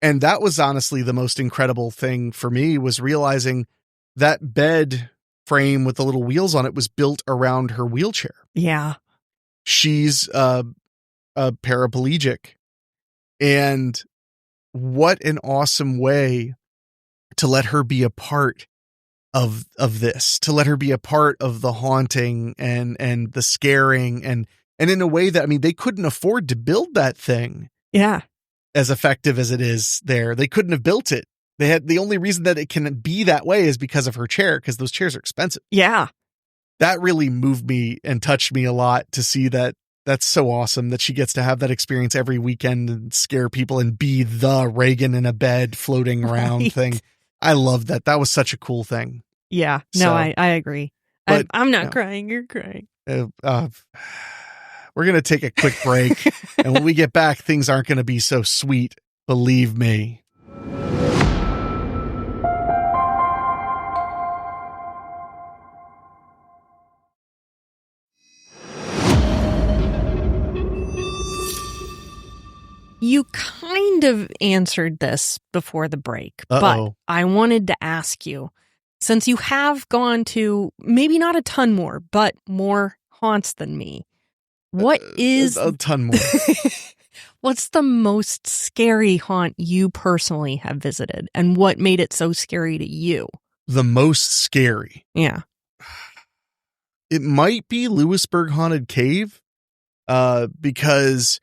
And that was honestly the most incredible thing for me, was realizing that bed frame with the little wheels on it was built around her wheelchair. Yeah. She's a paraplegic. And what an awesome way to let her be a part of this, to let her be a part of the haunting and the scaring and in a way that, I mean, they couldn't afford to build that thing. Yeah. As effective as it is there. They couldn't have built it. They had, the only reason that it can be that way is because of her chair, because those chairs are expensive. Yeah. That really moved me and touched me a lot to see that. That's so awesome that she gets to have that experience every weekend and scare people and be the Reagan in a bed floating around thing. I love that. That was such a cool thing. Yeah. No, I agree. But, I'm not crying. You're crying. We're going to take a quick break. And when we get back, things aren't going to be so sweet. Believe me. You kind of answered this before the break, Uh-oh. but I wanted to ask you, since you have gone to maybe not a ton more, but more haunts than me, what is a ton more? What's the most scary haunt you personally have visited, and what made it so scary to you? The most scary. Yeah. It might be Lewisburg Haunted Cave, because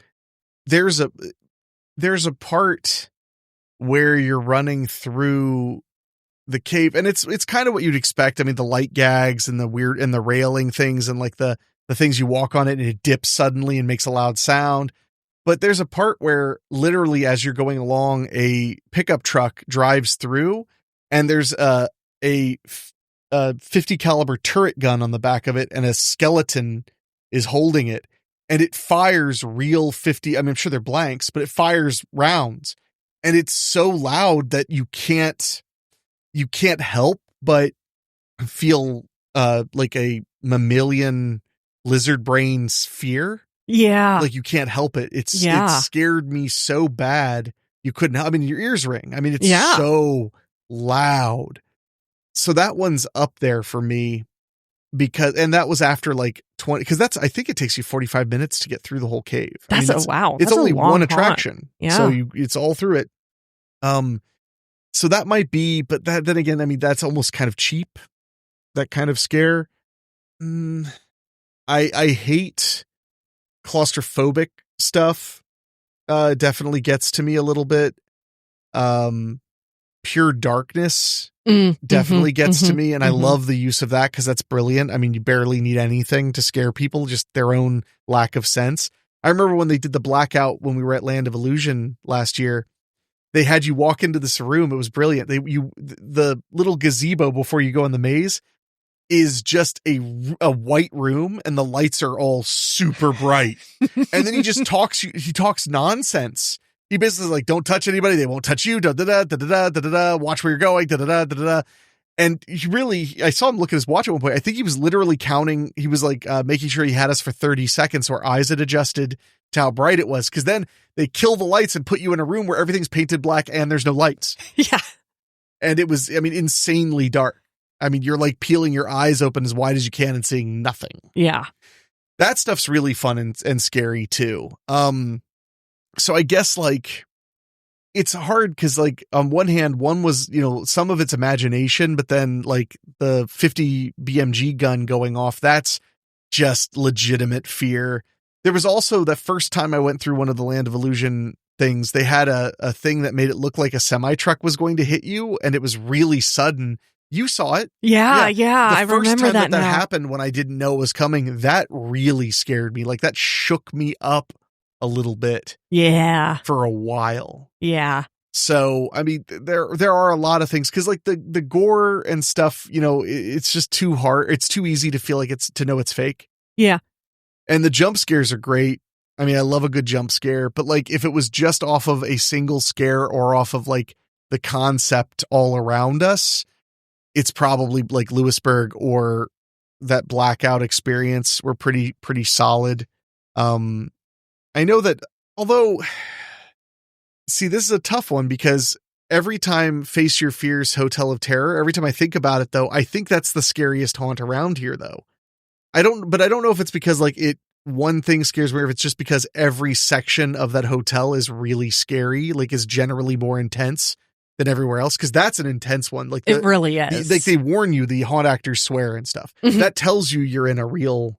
there's a part where you're running through the cave, and it's kind of what you'd expect. I mean, the light gags and the weird and the railing things and like the things you walk on it and it dips suddenly and makes a loud sound. But there's a part where literally as you're going along, a pickup truck drives through and there's a 50 caliber turret gun on the back of it and a skeleton is holding it. And it fires real 50. I mean, I'm sure they're blanks, but it fires rounds. And it's so loud that you can't help but feel like a mammalian lizard brain's fear. Yeah. Like you can't help it. It scared me so bad. You couldn't, I mean, your ears ring. I mean, it's so loud. So that one's up there for me. And that was after like 20, because I think it takes you 45 minutes to get through the whole cave. Wow. It's That's only a long one attraction. Haunt. Yeah. So it's all through it. So that might be, but then again, I mean, that's almost kind of cheap. That kind of scare. I hate claustrophobic stuff. Definitely gets to me a little bit. Pure darkness definitely gets to me. And I love the use of that because that's brilliant. I mean, you barely need anything to scare people, just their own lack of sense. I remember when they did the blackout when we were at Land of Illusion last year, they had you walk into this room. It was brilliant. The little gazebo before you go in the maze is just a white room and the lights are all super bright. And then he just talks nonsense. He basically is like, don't touch anybody. They won't touch you. Da, da, da, da, da, da, da, da. Watch where you're going. Da, da, da, da, da. And I saw him look at his watch at one point. I think he was literally counting. He was like making sure he had us for 30 seconds so our eyes had adjusted to how bright it was. Cause then they kill the lights and put you in a room where everything's painted black and there's no lights. Yeah. And it was, I mean, insanely dark. I mean, you're like peeling your eyes open as wide as you can and seeing nothing. Yeah. That stuff's really fun and scary too. So I guess like it's hard because like on one hand, one was, some of it's imagination, but then like the 50 BMG gun going off, that's just legitimate fear. There was also the first time I went through one of the Land of Illusion things, they had a thing that made it look like a semi truck was going to hit you. And it was really sudden. You saw it. Yeah. I remember that now. happened when I didn't know it was coming. That really scared me. Like that shook me up a little bit. Yeah. For a while. Yeah. So, I mean, there are a lot of things because like the gore and stuff, it's just too hard. It's too easy to feel like to know it's fake. Yeah. And the jump scares are great. I mean, I love a good jump scare, but like if it was just off of a single scare or off of like the concept all around us, it's probably like Lewisburg or that Blackout experience were pretty solid. I know that, although, see, this is a tough one because every time Face Your Fears Hotel of Terror, every time I think about it, though, I think that's the scariest haunt around here, though. I don't know if it's because like one thing scares me, or if it's just because every section of that hotel is really scary, like is generally more intense than everywhere else. Cause that's an intense one. Like it really is. Like they warn you, the haunt actors swear and stuff. Mm-hmm. That tells you you're in a real,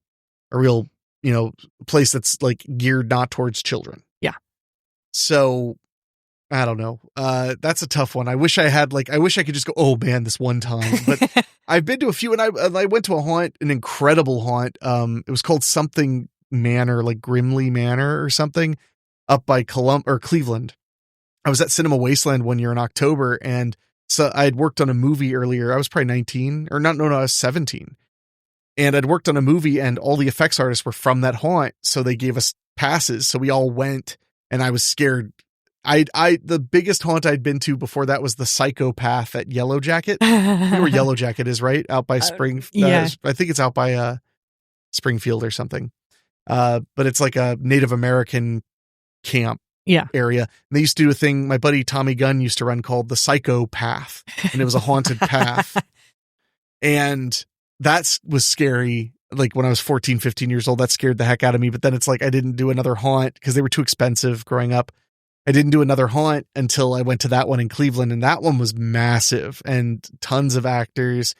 place that's like geared not towards children. Yeah. So I don't know. That's a tough one. I wish I could just go, oh man, this one time, but I've been to a few, and I went to a haunt, an incredible haunt. It was called something Manor, like Grimley Manor or something, up by Cleveland. I was at Cinema Wasteland one year in October, and so I had worked on a movie earlier. I was probably 19 or not. No, I was 17. And I'd worked on a movie, and all the effects artists were from that haunt. So they gave us passes. So we all went, and I was scared. The biggest haunt I'd been to before that was the Psychopath at Yellow Jacket. You know where Yellow Jacket is, right? Out by yeah. I think it's out by Springfield or something. But it's like a Native American camp area. And they used to do a thing my buddy Tommy Gunn used to run called the Psychopath, and it was a haunted path. And that was scary. Like when I was 14, 15 years old, that scared the heck out of me. But then it's like I didn't do another haunt because they were too expensive growing up. I didn't do another haunt until I went to that one in Cleveland, and that one was massive and tons of actors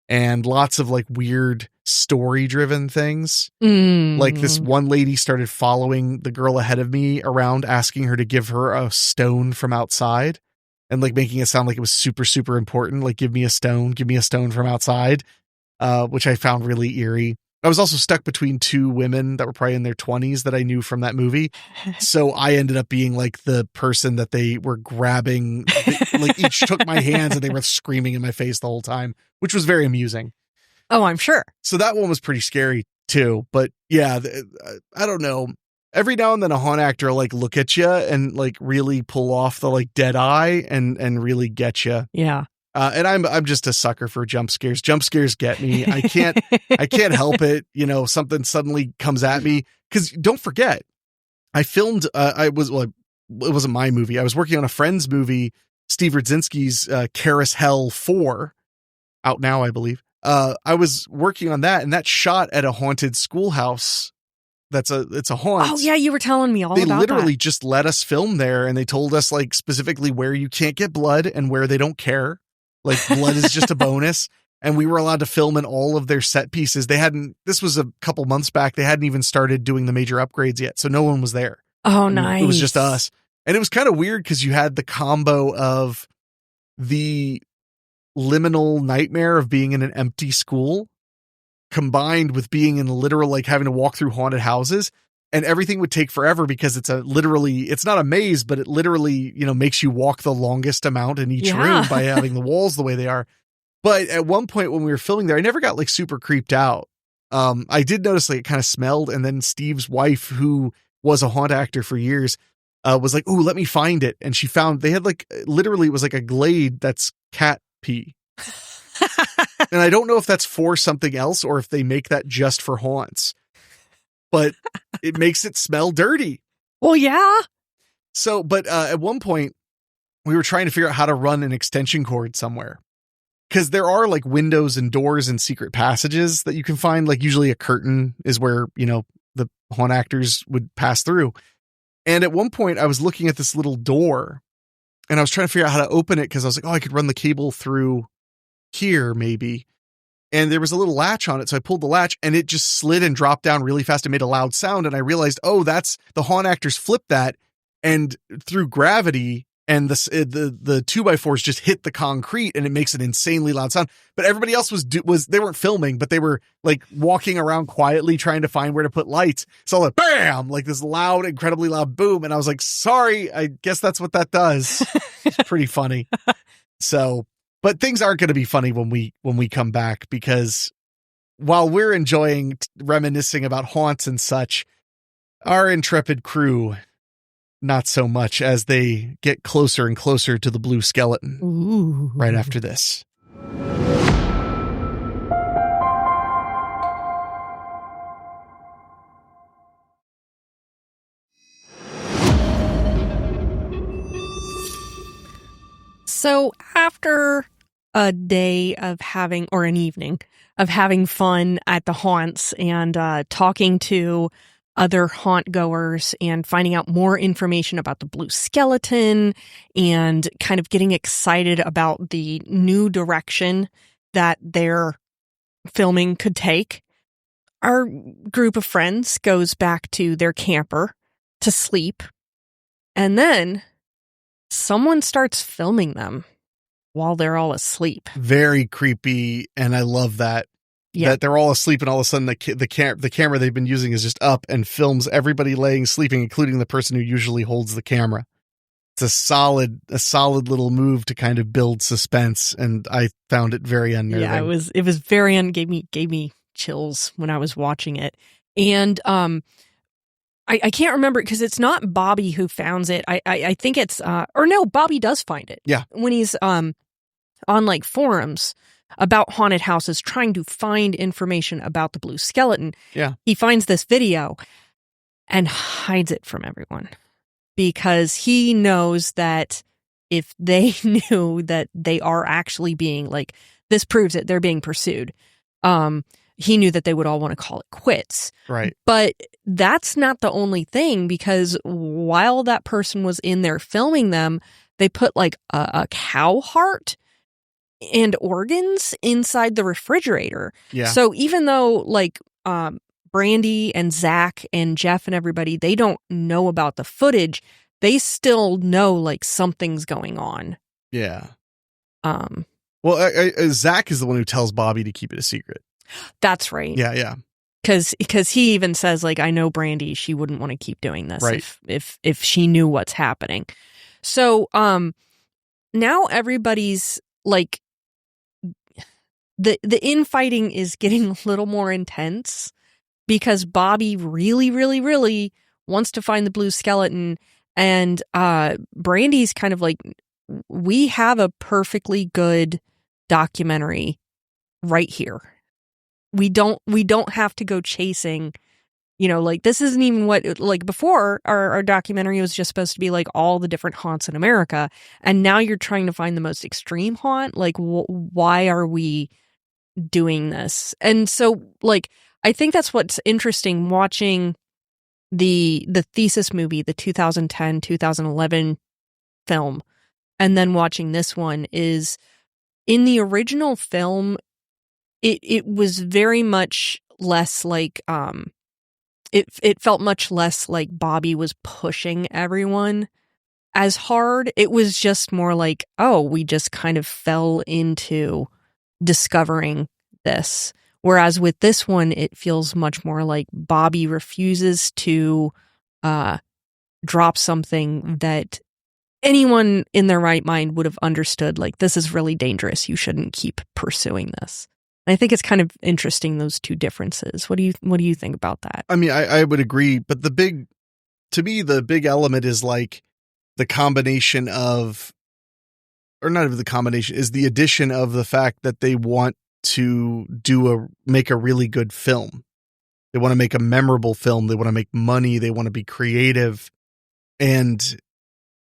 and lots of like weird story driven things. Like this one lady started following the girl ahead of me around, asking her to give her a stone from outside, and like making it sound like it was super, super important. Like, give me a stone from outside, which I found really eerie. I was also stuck between two women that were probably in their 20s that I knew from that movie. So I ended up being like the person that they were grabbing, like each took my hands and they were screaming in my face the whole time, which was very amusing. Oh, I'm sure. So that one was pretty scary too. But yeah, I don't know. Every now and then a haunt actor will like look at you and like really pull off the like dead eye and really get you. Yeah. And I'm just a sucker for jump scares. Jump scares get me. I can't help it. Something suddenly comes at me. Cause don't forget, I filmed, it wasn't my movie. I was working on a friend's movie, Steve Rudzinski's, Karis Hell 4, out now, I believe. I was working on that, and that shot at a haunted schoolhouse. It's a haunt. Oh yeah. You were telling me all about that. They literally just let us film there, and they told us like specifically where you can't get blood and where they don't care. Like blood is just a bonus. And we were allowed to film in all of their set pieces. This was a couple months back. They hadn't even started doing the major upgrades yet. So no one was there. Oh, nice. It was just us. And it was kind of weird because you had the combo of the liminal nightmare of being in an empty school combined with being in literal, like having to walk through haunted houses. And everything would take forever because it's not a maze, but it literally, makes you walk the longest amount in each room by having the walls the way they are. But at one point when we were filming there, I never got like super creeped out. I did notice like it kind of smelled. And then Steve's wife, who was a haunt actor for years, was like, "Ooh, let me find it." And she found, they had like, literally it was like a glade that's cat pee. And I don't know if that's for something else or if they make that just for haunts. But it makes it smell dirty. Well, yeah. So, but at one point, we were trying to figure out how to run an extension cord somewhere. Because there are like windows and doors and secret passages that you can find. Like usually a curtain is where, the haunt actors would pass through. And at one point, I was looking at this little door. And I was trying to figure out how to open it because I was like, oh, I could run the cable through here maybe. And there was a little latch on it. So I pulled the latch and it just slid and dropped down really fast and made a loud sound. And I realized, oh, that's the haunt actors flipped that. And through gravity and the 2x4s just hit the concrete and it makes an insanely loud sound. But everybody else they weren't filming, but they were like walking around quietly trying to find where to put lights. So like, bam, like this loud, incredibly loud boom. And I was like, sorry, I guess that's what that does. It's pretty funny. So, but things aren't going to be funny when we come back, because while we're enjoying reminiscing about haunts and such, our intrepid crew, not so much, as they get closer and closer to the blue skeleton. Ooh. Right after this. So after a day of having, or an evening of having fun at the haunts and talking to other haunt goers and finding out more information about the blue skeleton and kind of getting excited about the new direction that their filming could take, our group of friends goes back to their camper to sleep. And then someone starts filming them while they're all asleep. Very creepy, and I love that. Yeah. That they're all asleep, and all of a sudden the camera they've been using is just up and films everybody laying sleeping, including the person who usually holds the camera. It's a solid little move to kind of build suspense, and I found it very unnerving. Yeah, it was very gave me chills when I was watching it. And I can't remember because it's not Bobby who founds it. I think it's or no, Bobby does find it. Yeah. When he's on like forums about haunted houses trying to find information about the blue skeleton. Yeah. He finds this video and hides it from everyone because he knows that if they knew that they are actually being like, this proves that they're being pursued. He knew that they would all want to call it quits. Right. But that's not the only thing, because while that person was in there filming them, they put like a cow heart and organs inside the refrigerator. Yeah. So even though like Brandy and Zach and Jeff and everybody, they don't know about the footage, they still know like something's going on. Yeah. Well, Zach is the one who tells Bobby to keep it a secret. That's right. Yeah, yeah. Because he even says, like, I know Brandy, she wouldn't want to keep doing this right. if she knew what's happening. So now everybody's like, the infighting is getting a little more intense because Bobby really, really, really wants to find the blue skeleton, and Brandy's kind of like, we have a perfectly good documentary right here. We don't have to go chasing, you know, like this isn't even what, like before our documentary was just supposed to be like all the different haunts in America. And now you're trying to find the most extreme haunt. Like, why are we doing this? And so like, I think that's what's interesting watching the Thesis movie, the 2010, 2011 film, and then watching this one is in the original film, it was very much less like it felt much less like Bobby was pushing everyone as hard. It was just more like, oh, we just kind of fell into discovering this. Whereas with this one, it feels much more like Bobby refuses to drop something that anyone in their right mind would have understood, like, this is really dangerous. You shouldn't keep pursuing this. And I think it's kind of interesting, those two differences. What do you think about that? I mean, I would agree, but the big element is like the combination of, or not even the combination, is the addition of the fact that they want to make a really good film. They want to make a memorable film. They want to make money. They want to be creative. And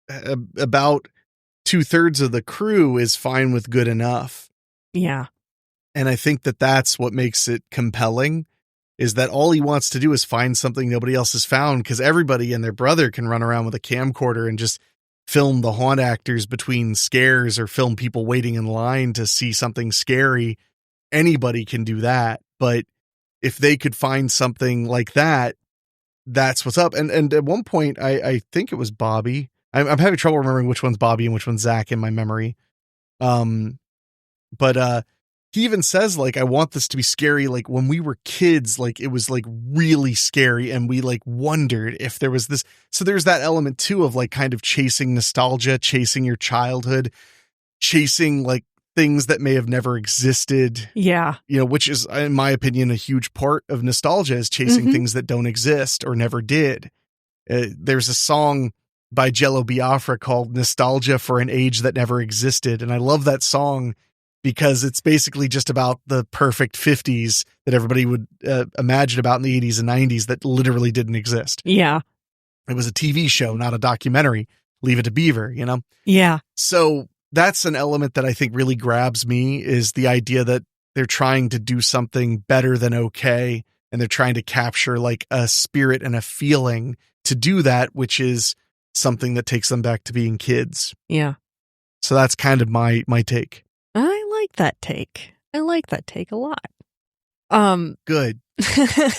about 2/3 of the crew is fine with good enough. Yeah. And I think that that's what makes it compelling, is that all he wants to do is find something nobody else has found, because everybody and their brother can run around with a camcorder and just film the haunt actors between scares or film people waiting in line to see something scary. Anybody can do that. But if they could find something like that, that's what's up. And at one point, I think it was Bobby. I'm having trouble remembering which one's Bobby and which one's Zach in my memory. But he even says, like, I want this to be scary. Like when we were kids, like it was like really scary, and we like wondered if there was this. So there's that element too of like kind of chasing nostalgia, chasing your childhood, chasing like things that may have never existed. Yeah. You know, which is, in my opinion, a huge part of nostalgia, is chasing things that don't exist or never did. There's a song by Jello Biafra called Nostalgia for an Age That Never Existed. And I love that song because it's basically just about the perfect 50s that everybody would imagine about in the 80s and 90s that literally didn't exist. Yeah. It was a TV show, not a documentary. Leave It to Beaver, you know? Yeah. So that's an element that I think really grabs me, is the idea that they're trying to do something better than okay. And they're trying to capture like a spirit and a feeling to do that, which is something that takes them back to being kids. Yeah. So that's kind of my take. I like that take. I like that take a lot. Good.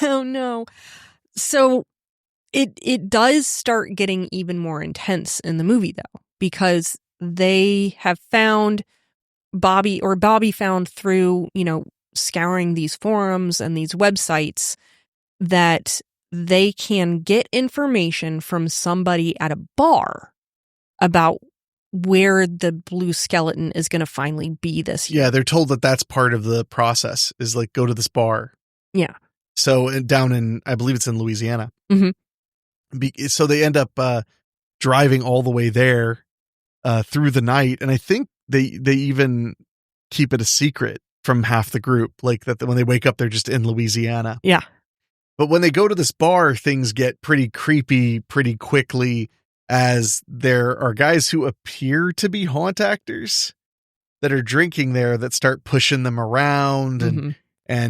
Oh no. So it does start getting even more intense in the movie though, because they have found Bobby found through, scouring these forums and these websites that they can get information from somebody at a bar about where the blue skeleton is going to finally be this year. Yeah, they're told that that's part of the process, is like, go to this bar. Yeah. So down in, I believe it's in Louisiana. Mm-hmm. So they end up driving all the way there through the night. And I think they even keep it a secret from half the group, like that when they wake up, they're just in Louisiana. Yeah. But when they go to this bar, things get pretty creepy pretty quickly, as there are guys who appear to be haunt actors that are drinking there that start pushing them around and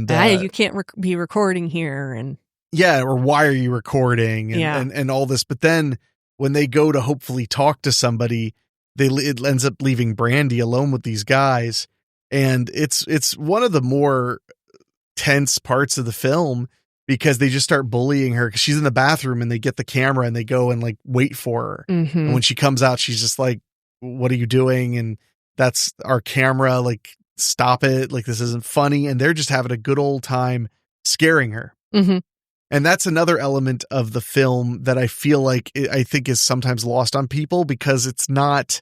you can't be recording here, and or why are you recording and all this. But then when they go to hopefully talk to somebody, it ends up leaving Brandy alone with these guys. And it's one of the more tense parts of the film, because they just start bullying her because she's in the bathroom, and they get the camera and they go and like wait for her. Mm-hmm. And when she comes out, she's just like, what are you doing? And that's our camera. Like, stop it. Like, this isn't funny. And they're just having a good old time scaring her. Mm-hmm. And that's another element of the film that I feel like I think is sometimes lost on people, because it's not,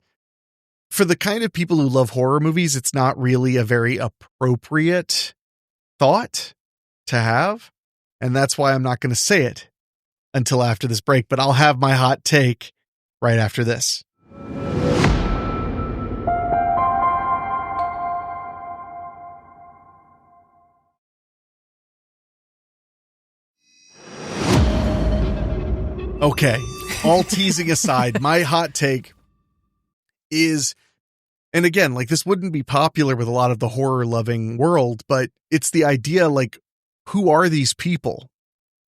for the kind of people who love horror movies, it's not really a very appropriate thought to have. And that's why I'm not going to say it until after this break, but I'll have my hot take right after this. Okay, all teasing aside, my hot take is, and again, like, this wouldn't be popular with a lot of the horror loving world, but it's the idea, like, who are these people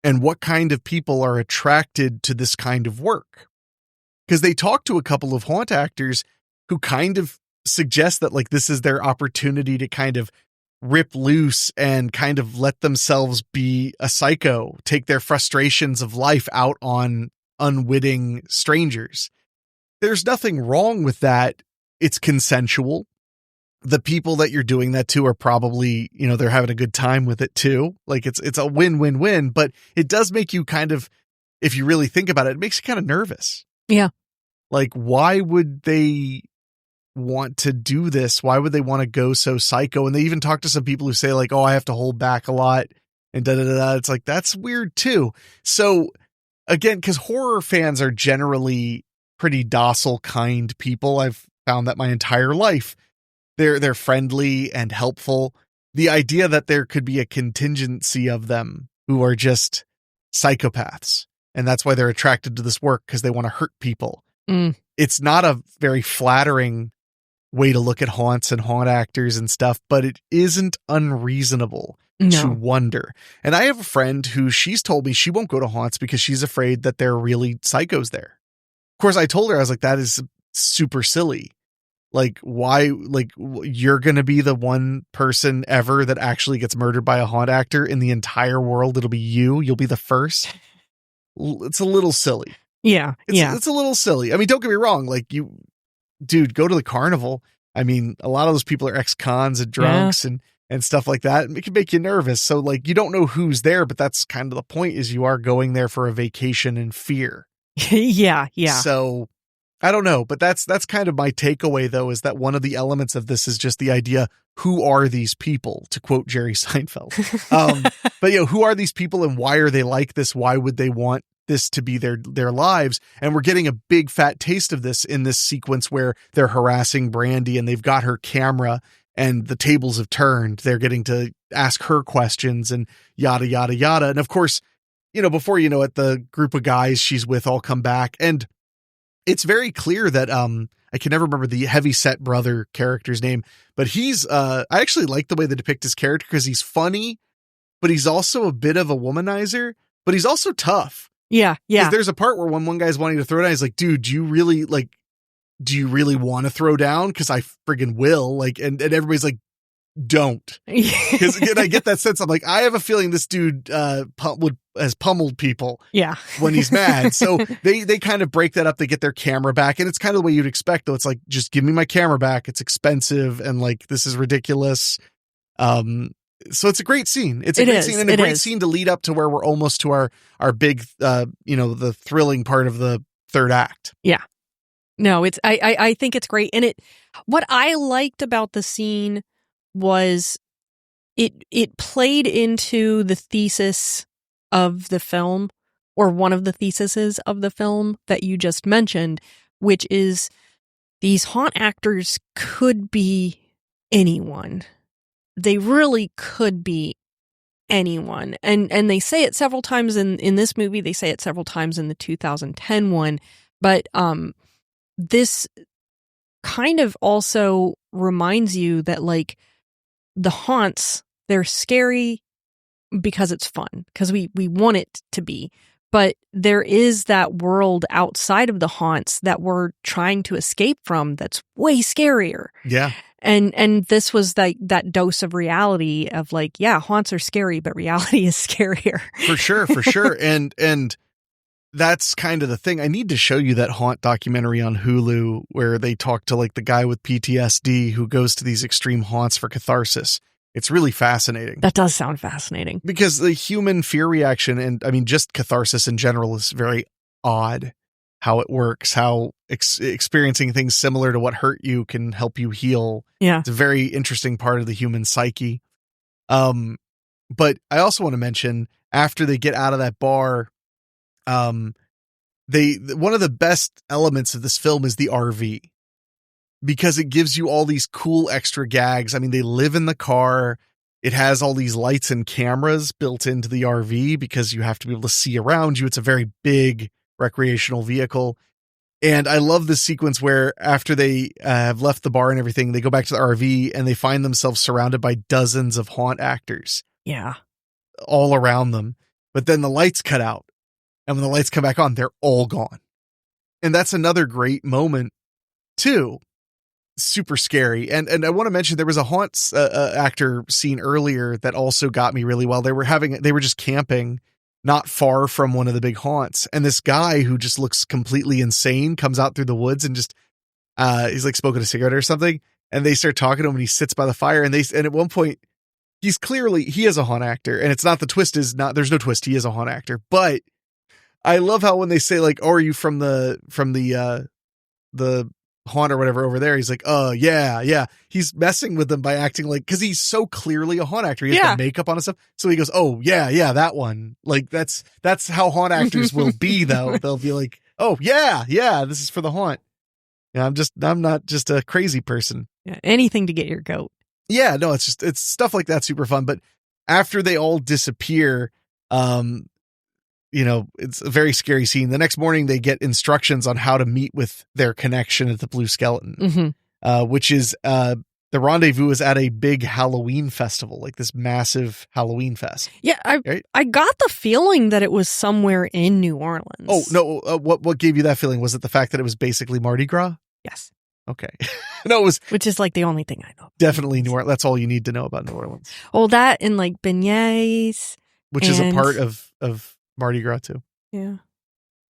and what kind of people are attracted to this kind of work? Because they talk to a couple of haunt actors who kind of suggest that, like, this is their opportunity to kind of rip loose and kind of let themselves be a psycho, take their frustrations of life out on unwitting strangers. There's nothing wrong with that. It's consensual. The people that you're doing that to are probably, they're having a good time with it too. Like, it's a win-win-win, but it does make you kind of, if you really think about it, it makes you kind of nervous. Yeah. Like, why would they want to do this? Why would they want to go so psycho? And they even talk to some people who say, like, oh, I have to hold back a lot and da-da-da-da. It's like, that's weird too. So again, because horror fans are generally pretty docile, kind people. I've found that my entire life. They're friendly and helpful. The idea that there could be a contingency of them who are just psychopaths, and that's why they're attracted to this work, because they want to hurt people. It's not a very flattering way to look at haunts and haunt actors and stuff, but it isn't unreasonable to wonder. And I have a friend who, she's told me she won't go to haunts because she's afraid that there are really psychos there. Of course, I told her, I was like, that is super silly. Like, why, like, you're going to be the one person ever that actually gets murdered by a haunt actor in the entire world. It'll be you. You'll be the first. It's a little silly. Yeah. It's a little silly. I mean, don't get me wrong. Like, dude, go to the carnival. I mean, a lot of those people are ex-cons and drunks and stuff like that. It can make you nervous. So, like, you don't know who's there, but that's kind of the point, is you are going there for a vacation in fear. Yeah. So I don't know, but that's kind of my takeaway, though, is that one of the elements of this is just the idea, who are these people, to quote Jerry Seinfeld. But, who are these people and why are they like this? Why would they want this to be their lives? And we're getting a big fat taste of this in this sequence where they're harassing Brandy and they've got her camera and the tables have turned. They're getting to ask her questions and yada, yada, yada. And of course, before you know it, the group of guys she's with all come back. And it's very clear that, I can never remember the heavyset brother character's name, but he's, I actually like the way they depict his character because he's funny, but he's also a bit of a womanizer, but he's also tough. Yeah. Yeah. There's a part where when one guy's wanting to throw down, he's like, dude, do you really want to throw down? Cause I friggin' will. And everybody's like, don't. Because again, I get that sense. I'm like, I have a feeling this dude has pummeled people. Yeah. When he's mad. So they kind of break that up. They get their camera back, and it's kind of the way you'd expect. Though it's like, just give me my camera back. It's expensive, and like this is ridiculous. So it's a great scene. It's a great scene, and a great scene to lead up to where we're almost to our big, the thrilling part of the third act. Yeah. No, I think it's great, and what I liked about the scene was it played into the thesis of the film, or one of the theses of the film that you just mentioned, which is these haunt actors could be anyone. They really could be anyone. And they say it several times in this movie. They say it several times in the 2010 one. But this kind of also reminds you that, like, the haunts, they're scary because it's fun, because we want it to be. But there is that world outside of the haunts that we're trying to escape from that's way scarier. Yeah. And this was that dose of reality of like, yeah, haunts are scary, but reality is scarier. For sure. And that's kind of the thing. I need to show you that haunt documentary on Hulu where they talk to like the guy with PTSD who goes to these extreme haunts for catharsis. It's really fascinating. That does sound fascinating. Because the human fear reaction, and I mean, just catharsis in general, is very odd how it works, how experiencing things similar to what hurt you can help you heal. Yeah. It's a very interesting part of the human psyche. But I also want to mention, after they get out of that bar, one of the best elements of this film is the RV, because it gives you all these cool extra gags. I mean, they live in the car. It has all these lights and cameras built into the RV because you have to be able to see around you. It's a very big recreational vehicle. And I love this sequence where after they have left the bar and everything, they go back to the RV and they find themselves surrounded by dozens of haunt actors. Yeah. All around them. But then the lights cut out. And when the lights come back on, they're all gone. And that's another great moment too. Super scary. And I want to mention, there was a haunt actor scene earlier that also got me really well. They were just camping not far from one of the big haunts. And this guy who just looks completely insane comes out through the woods and just, he's like smoking a cigarette or something. And they start talking to him and he sits by the fire. And at one point he is a haunt actor, and it's not, the twist is not, there's no twist. He is a haunt actor, but I love how when they say like, oh, are you from the haunt or whatever over there? He's like, oh yeah. He's messing with them by acting like, cause he's so clearly a haunt actor. He has the makeup on and stuff. So he goes, oh yeah, that one. Like that's how haunt actors will be though. They'll be like, oh yeah, this is for the haunt. Yeah. I'm not just a crazy person. Yeah, anything to get your goat. Yeah, no, it's stuff like that. Super fun. But after they all disappear, it's a very scary scene. The next morning, they get instructions on how to meet with their connection at the Blue Skeleton, which is the rendezvous is at a big Halloween festival, like this massive Halloween fest. Yeah, I got the feeling that it was somewhere in New Orleans. Oh, no. What gave you that feeling? Was it the fact that it was basically Mardi Gras? Yes. Okay. No, it was. Which is like the only thing I know. Definitely New Orleans. That's all you need to know about New Orleans. Well, that and like beignets. Which is a part of Mardi Gras too. Yeah.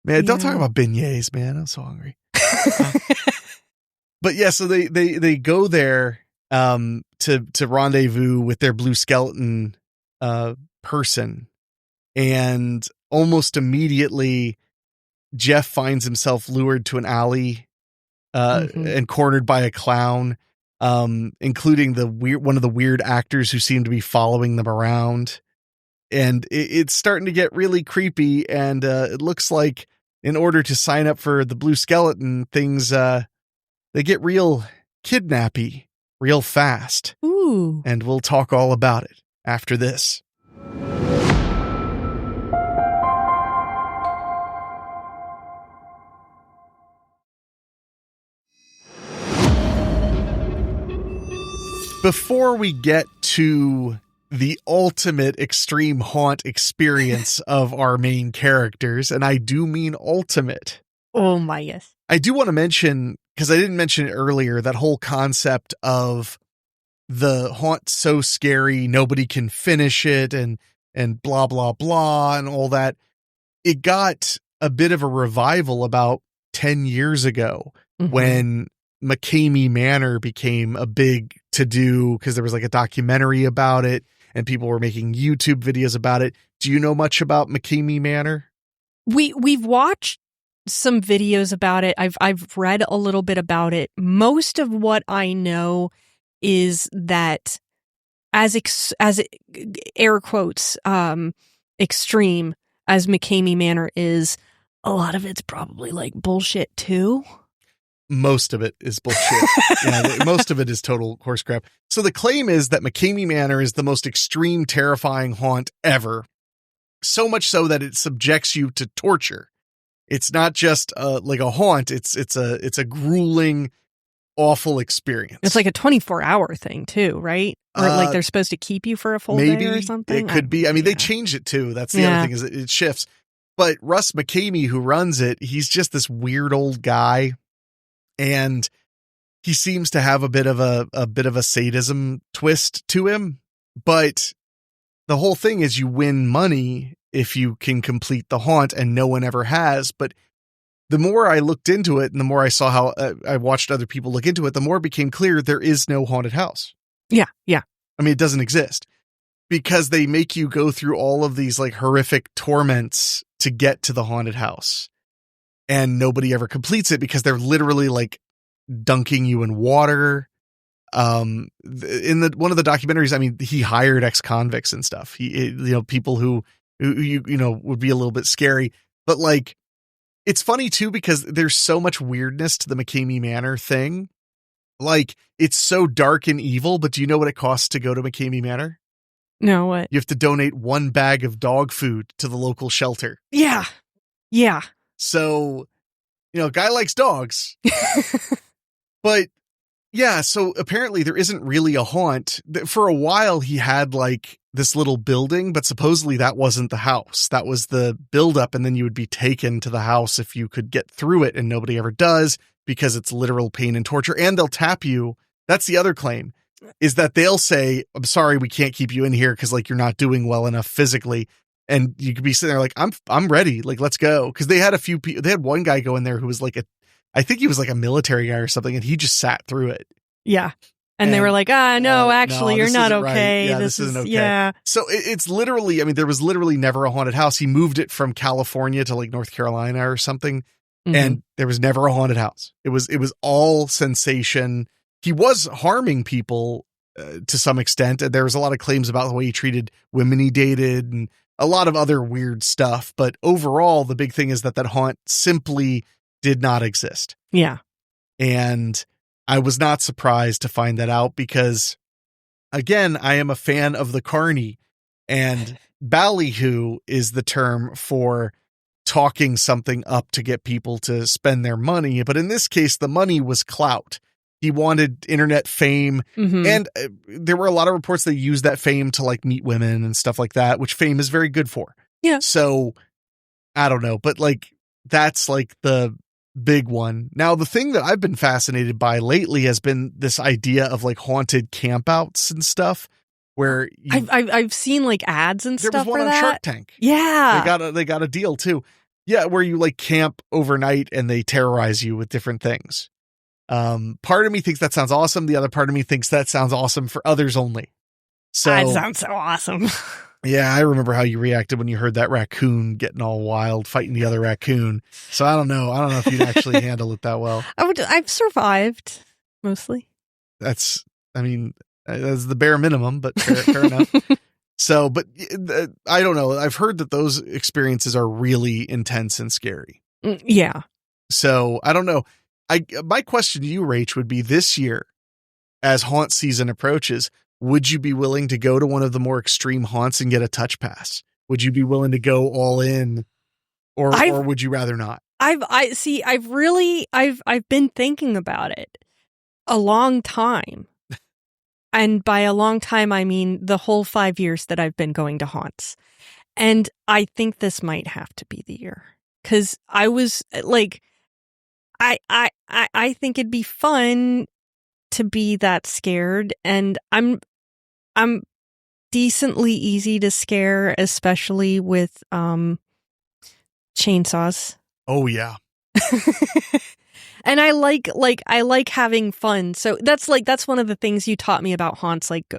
Man, don't talk about beignets, man. I'm so hungry. But yeah, so they go there to rendezvous with their Blue Skeleton person, and almost immediately Jeff finds himself lured to an alley and cornered by a clown, including one of the weird actors who seem to be following them around. And it's starting to get really creepy. And it looks like in order to sign up for the Blue Skeleton, things they get real kidnappy real fast. Ooh. And we'll talk all about it after this. Before we get to the ultimate extreme haunt experience of our main characters, and I do mean ultimate. Oh my, yes. I do want to mention, because I didn't mention it earlier, that whole concept of the haunt so scary, nobody can finish it, and blah, blah, blah, and all that. It got a bit of a revival about 10 years ago when McCamey Manor became a big to-do, because there was like a documentary about it and people were making YouTube videos about it. Do you know much about McCamey Manor? We've watched some videos about it. I've read a little bit about it. Most of what I know is that as air quotes extreme as McCamey Manor is, a lot of it's probably like bullshit too. Most of it is bullshit. Most of it is total horse crap. So the claim is that McCamey Manor is the most extreme, terrifying haunt ever. So much so that it subjects you to torture. It's not just like a haunt. It's a grueling, awful experience. It's like a 24-hour thing too, right? Or like they're supposed to keep you for a full day or something. It could be. I mean, they changed it too. That's the other thing, is it shifts. But Russ McCamey, who runs it, he's just this weird old guy. And he seems to have a bit of a sadism twist to him, but the whole thing is you win money if you can complete the haunt, and no one ever has. But the more I looked into it and the more I saw how I watched other people look into it, the more it became clear there is no haunted house. Yeah. Yeah. I mean, it doesn't exist, because they make you go through all of these like horrific torments to get to the haunted house. And nobody ever completes it because they're literally like dunking you in water. In one of the documentaries, I mean, he hired ex-convicts and stuff. People who would be a little bit scary, but like, it's funny too, because there's so much weirdness to the McCamey Manor thing. Like, it's so dark and evil, but do you know what it costs to go to McCamey Manor? No, what? You have to donate 1 bag of dog food to the local shelter. Yeah. Yeah. So, guy likes dogs. But yeah, so apparently there isn't really a haunt. For a while he had like this little building, but supposedly that wasn't the house. That was the buildup, and then you would be taken to the house if you could get through it, and nobody ever does, because it's literal pain and torture. And they'll tap you. That's the other claim, is that they'll say, I'm sorry, we can't keep you in here because like you're not doing well enough physically. And you could be sitting there like, I'm ready. Like, let's go. Because they had a few people. They had one guy go in there who was like I think he was like a military guy or something, and he just sat through it. Yeah. And they were like, no, actually, you're not okay. Right. Yeah, this isn't okay. Yeah. So it's literally, I mean, there was literally never a haunted house. He moved it from California to like North Carolina or something. And there was never a haunted house. It was all sensation. He was harming people to some extent. And there was a lot of claims about the way he treated women he dated and a lot of other weird stuff. But overall, the big thing is that haunt simply did not exist. Yeah. And I was not surprised to find that out, because again, I am a fan of the carny, and ballyhoo is the term for talking something up to get people to spend their money. But in this case, the money was clout. He wanted internet fame. And there were a lot of reports that used that fame to like meet women and stuff like that, which fame is very good for. Yeah. So I don't know, but like, that's like the big one. Now, the thing that I've been fascinated by lately has been this idea of like haunted campouts and stuff, where I've seen like ads and stuff. There was one for on that. Shark Tank. Yeah. They got a deal too. Yeah, where you like camp overnight and they terrorize you with different things. Part of me thinks that sounds awesome. The other part of me thinks that sounds awesome for others only. So that sounds so awesome. Yeah, I remember how you reacted when you heard that raccoon getting all wild, fighting the other raccoon. So I don't know if you'd actually handle it that well. I've survived mostly. That's the bare minimum, but fair enough. So, but I don't know. I've heard that those experiences are really intense and scary. Yeah. So I don't know. My question to you, Rach, would be this year, as haunt season approaches, would you be willing to go to one of the more extreme haunts and get a touch pass? Would you be willing to go all in, or would you rather not? I've been thinking about it a long time. And by a long time, I mean the whole 5 years that I've been going to haunts. And I think this might have to be the year. Because I was like, I think it'd be fun to be that scared. And I'm decently easy to scare, especially with chainsaws. Oh, yeah. And I like having fun. So that's one of the things you taught me about haunts, like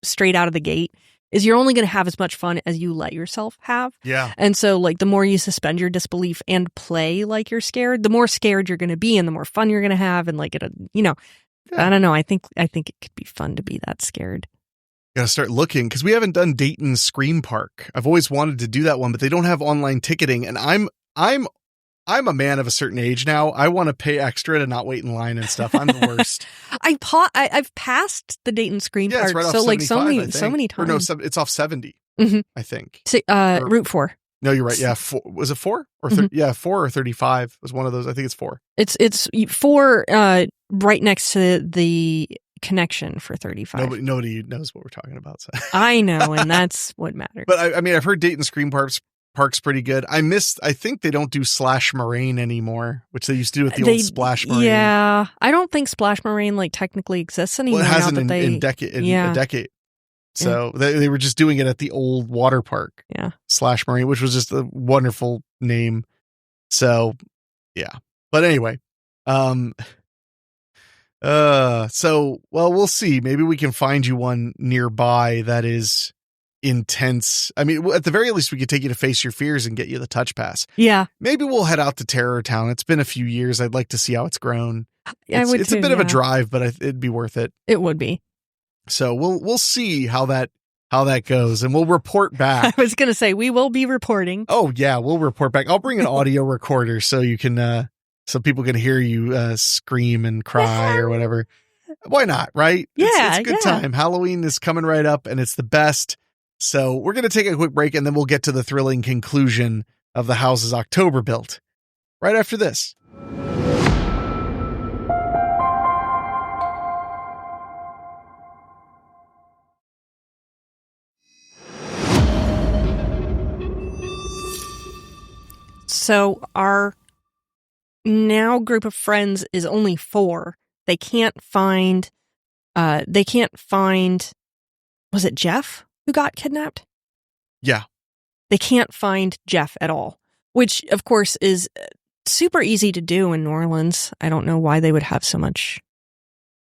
straight out of the gate, is you're only going to have as much fun as you let yourself have. Yeah. And so like the more you suspend your disbelief and play like you're scared, the more scared you're going to be and the more fun you're going to have. And like, I don't know. I think it could be fun to be that scared. Got to start looking, because we haven't done Dayton's Scream Park. I've always wanted to do that one, but they don't have online ticketing. And I'm a man of a certain age now. I want to pay extra to not wait in line and stuff. I'm the worst. I've passed the Dayton Scream Park. It's right so off like so many times. Or no, it's off 70. Mm-hmm. I think. Route 4. No, you're right. Yeah, was it 4 or yeah, 4 or 35 was one of those. I think it's 4. It's 4 right next to the connection for 35. Nobody knows what we're talking about. So. I know, and that's what matters. But I mean, I've heard Dayton Scream Park's pretty good. I think they don't do Slash Moraine anymore, which they used to do with the old Splash Moraine. Yeah, I don't think Splash Moraine like technically exists anymore. Well, it hasn't in a decade. So they were just doing it at the old water park. Yeah, Slash Moraine, which was just a wonderful name. So yeah, but anyway, so we'll see. Maybe we can find you one nearby that is intense. I mean, at the very least, we could take you to Face Your Fears and get you the touch pass. Yeah. Maybe we'll head out to Terror Town. It's been a few years. I'd like to see how it's grown. It's too, a bit of a drive, but it'd be worth it. It would be. So we'll see how that goes, and we'll report back. I was going to say, we will be reporting. Oh yeah, we'll report back. I'll bring an audio recorder so you can, so people can hear you scream and cry or whatever. Why not? Right? Yeah. It's a good time. Halloween is coming right up, and it's the best. So we're going to take a quick break, and then we'll get to the thrilling conclusion of the house's October built right after this. So our now group of friends is only 4. They can't find, was it Jeff who got kidnapped? Yeah. They can't find Jeff at all, which of course is super easy to do in New Orleans. I don't know why they would have so much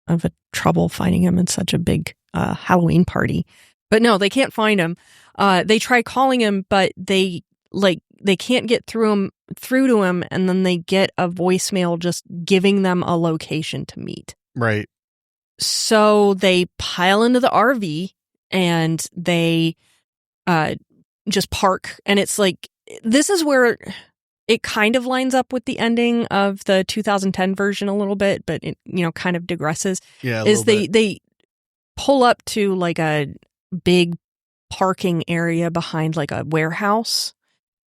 of a trouble finding him in such a big Halloween party. But no, they can't find him. They try calling him, but they can't get through to him, and then they get a voicemail just giving them a location to meet. Right. So they pile into the RV and they just park, and it's like, this is where it kind of lines up with the ending of the 2010 version a little bit, but it, kind of digresses. Yeah, they pull up to like a big parking area behind like a warehouse,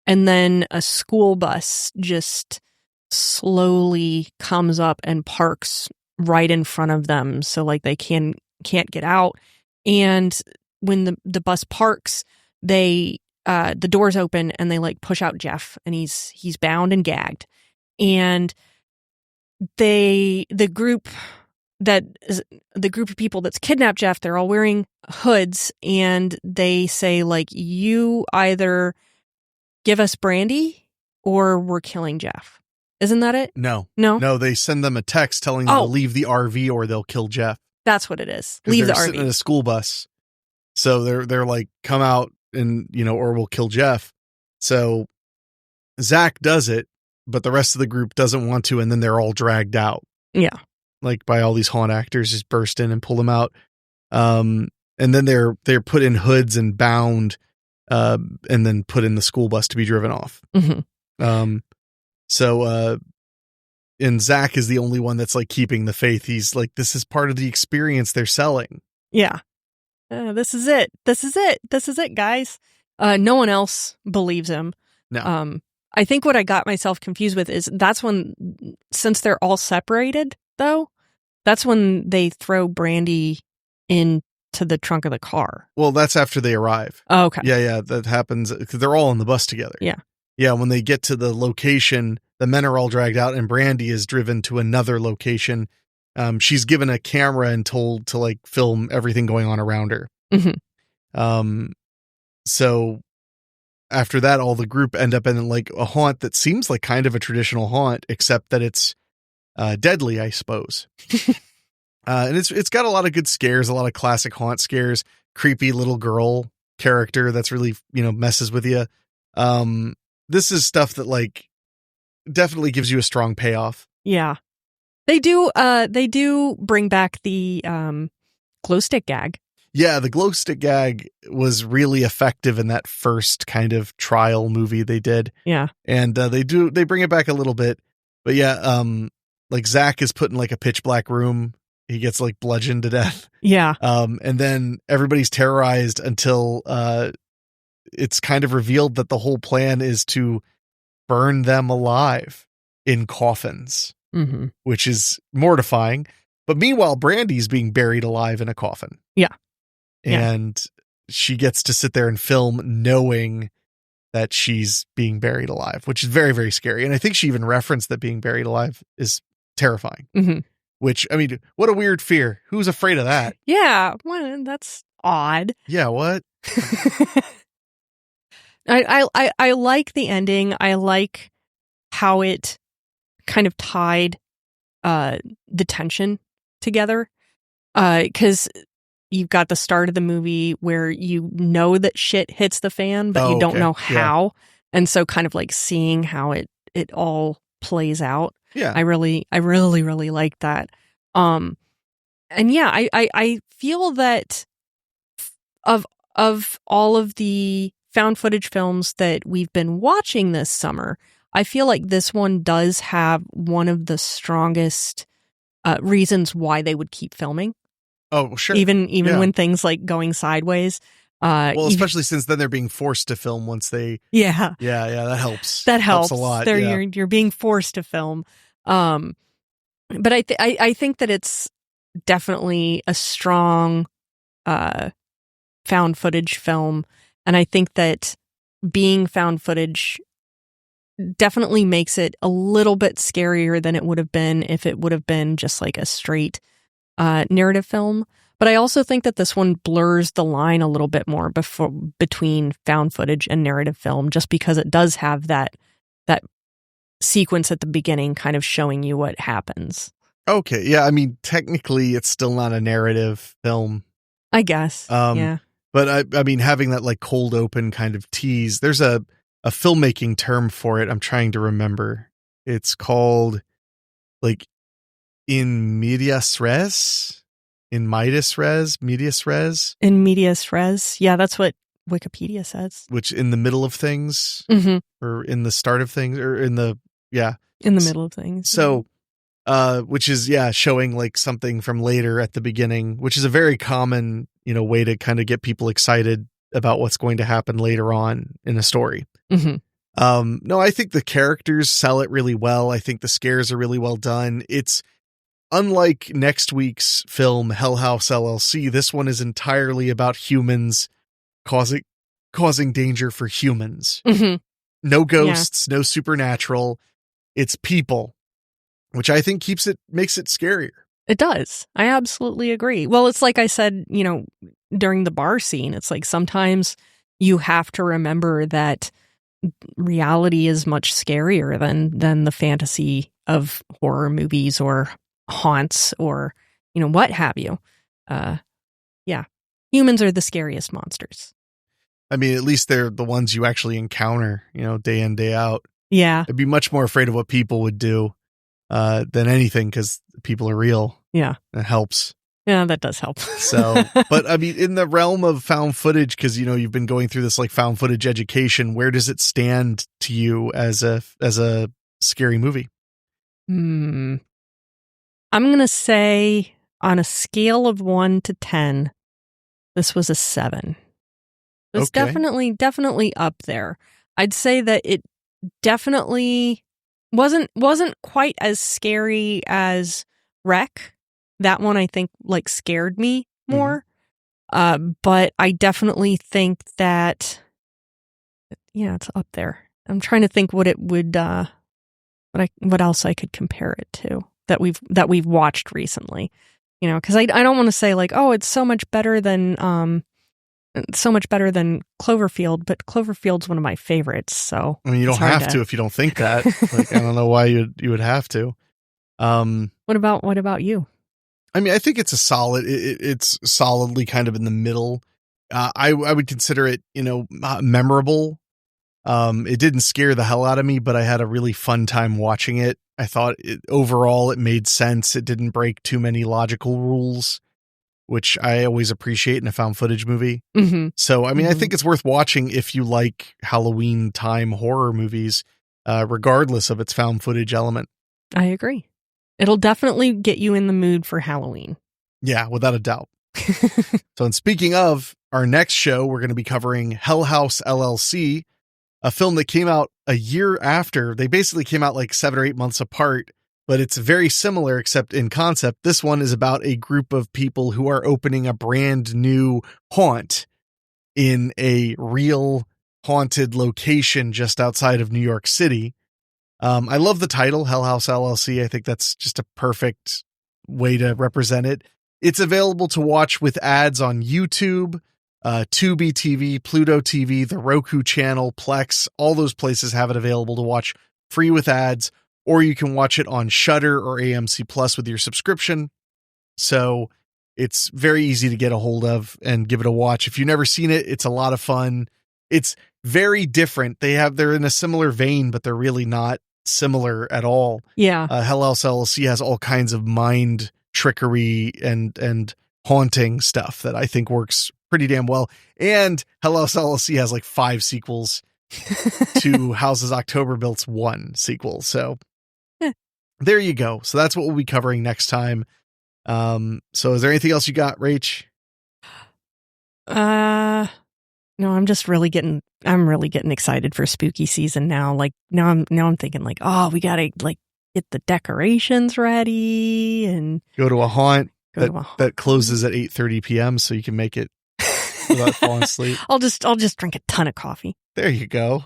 and then a school bus just slowly comes up and parks right in front of them, so like they can't get out. And when the bus parks, the doors open and they like push out Jeff, and he's bound and gagged. And the group of people that's kidnapped Jeff, they're all wearing hoods, and they say like, you either give us brandy or we're killing Jeff. Isn't that it? No. They send them a text telling them to leave the RV or they'll kill Jeff. That's what it is. Leave the RV. Sitting in a school bus. So they're like, come out and, or we'll kill Jeff. So Zach does it, but the rest of the group doesn't want to. And then they're all dragged out. Yeah. Like by all these haunt actors just burst in and pull them out. And then they're put in hoods and bound, and then put in the school bus to be driven off. Mm-hmm. So and Zach is the only one that's like keeping the faith. He's like, this is part of the experience they're selling. Yeah. This is it. This is it. This is it, guys. No one else believes him. No. I think what I got myself confused with is that's when, since they're all separated, though, that's when they throw Brandy into the trunk of the car. Well, that's after they arrive. Oh, okay. Yeah, that happens because they're all on the bus together. Yeah. Yeah, when they get to the location, the men are all dragged out and Brandy is driven to another location. She's given a camera and told to like film everything going on around her. Mm-hmm. So after that, all the group end up in like a haunt that seems like kind of a traditional haunt, except that it's deadly, I suppose. And it's got a lot of good scares, a lot of classic haunt scares, creepy little girl character that's really, messes with you. This is stuff that like definitely gives you a strong payoff. Yeah. They do bring back the glow stick gag. Yeah, the glow stick gag was really effective in that first kind of trial movie they did. Yeah. And they bring it back a little bit. But yeah, like Zach is put in like a pitch black room. He gets like bludgeoned to death. Yeah. And then everybody's terrorized until it's kind of revealed that the whole plan is to burn them alive in coffins, which is mortifying. But meanwhile, Brandy's being buried alive in a coffin. Yeah. And she gets to sit there and film knowing that she's being buried alive, which is very, very scary. And I think she even referenced that being buried alive is terrifying, which, I mean, what a weird fear. Who's afraid of that? Yeah. Well, that's odd. Yeah. What? I like the ending. I like how it kind of tied the tension together. 'Cause you've got the start of the movie where you know that shit hits the fan, but you don't know how. Yeah. And so kind of like seeing how it all plays out. Yeah. I really like that. And yeah, I feel that of all of the found footage films that we've been watching this summer, I feel like this one does have one of the strongest reasons why they would keep filming. Oh, sure. Even when things like going sideways. Well, especially since then they're being forced to film once they. Yeah. Yeah. That helps. That helps a lot. You're being forced to film. But I think that it's definitely a strong found footage film. And I think that being found footage definitely makes it a little bit scarier than it would have been if it would have been just like a straight narrative film. But I also think that this one blurs the line a little bit more between found footage and narrative film, just because it does have that sequence at the beginning kind of showing you what happens. Okay. Yeah. I mean, technically it's still not a narrative film, I guess. Yeah. But I mean, having that like cold open kind of tease, there's a filmmaking term for it. I'm trying to remember. It's called like in medias res. In medias res. In medias res. Yeah, that's what Wikipedia says. Which in the middle of things, or in the start of things, or in the middle of things. So, which is showing like something from later at the beginning, which is a very common way to kind of get people excited about what's going to happen later on in a story. No, I think the characters sell it really well. I think the scares are really well done. It's unlike next week's film, Hell House LLC. This one is entirely about humans causing danger for humans. No ghosts, no supernatural. It's people, which I think makes it scarier. It does. I absolutely agree. Well, it's like I said, during the bar scene, it's like sometimes you have to remember that reality is much scarier than the fantasy of horror movies or haunts or, what have you. Yeah. Humans are the scariest monsters. I mean, at least they're the ones you actually encounter, day in, day out. Yeah. I'd be much more afraid of what people would do than anything because people are real. Yeah. It helps. Yeah, that does help. So, but I mean, in the realm of found footage, because, you've been going through this like found footage education, where does it stand to you as a scary movie? I'm going to say on a scale of 1 to 10, this was a 7. It was definitely up there. I'd say that it definitely wasn't quite as scary as Wreck. That one I think like scared me more. But I definitely think that it's up there. I'm trying to think what it would what else I could compare it to that we've watched recently. Because I don't want to say like, oh, it's so much better than Cloverfield, but Cloverfield's one of my favorites. So I mean, you don't have to if you don't think that. Like, I don't know why you would have to. What about you? I mean, I think it's a solid. It's solidly kind of in the middle. I would consider it, memorable. It didn't scare the hell out of me, but I had a really fun time watching it. I thought overall it made sense. It didn't break too many logical rules, which I always appreciate in a found footage movie. So, I mean, I think it's worth watching if you like Halloween time horror movies, regardless of its found footage element. I agree. It'll definitely get you in the mood for Halloween. Yeah, without a doubt. So, and speaking of our next show, we're going to be covering Hell House LLC, a film that came out a year after. They basically came out like 7 or 8 months apart, but it's very similar except in concept. This one is about a group of people who are opening a brand new haunt in a real haunted location just outside of New York City. I love the title, Hell House LLC. I think that's just a perfect way to represent it. It's available to watch with ads on YouTube, Tubi TV, Pluto TV, the Roku channel, Plex. All those places have it available to watch free with ads, or you can watch it on Shudder or AMC Plus with your subscription. So it's very easy to get a hold of and give it a watch. If you've never seen it, it's a lot of fun. It's very different. They're in a similar vein, but they're really not similar at all. Yeah. Hell House LLC has all kinds of mind trickery and haunting stuff that I think works pretty damn well. And Hell House LLC has like 5 sequels to Houses October Built's 1 sequel. So there you go. So that's what we'll be covering next time. So is there anything else you got, Rach? No, I'm really getting excited for spooky season now. Like now I'm thinking like, oh, we gotta like get the decorations ready and go to a haunt that closes at 8:30 p.m. so you can make it without falling asleep. I'll just drink a ton of coffee. There you go.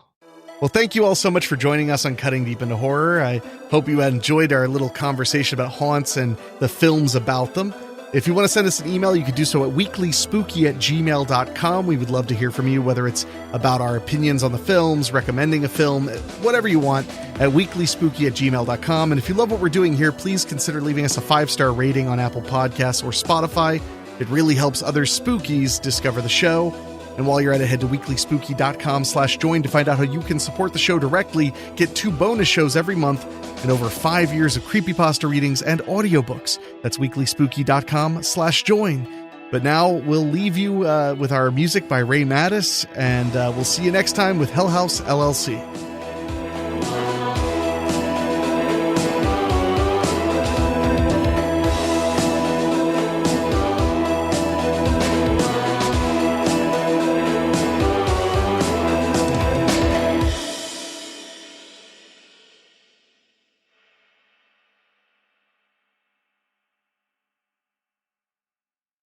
Well, thank you all so much for joining us on Cutting Deep into Horror. I hope you enjoyed our little conversation about haunts and the films about them. If you want to send us an email, you can do so at weeklyspooky@gmail.com. We would love to hear from you, whether it's about our opinions on the films, recommending a film, whatever you want, at weeklyspooky@gmail.com. And if you love what we're doing here, please consider leaving us a 5-star rating on Apple Podcasts or Spotify. It really helps other spookies discover the show. And while you're at it, head to weeklyspooky.com/join to find out how you can support the show directly, get 2 bonus shows every month, and over 5 years of creepypasta readings and audiobooks. That's weeklyspooky.com/join. But now we'll leave you with our music by Ray Mattis, and we'll see you next time with Hell House LLC.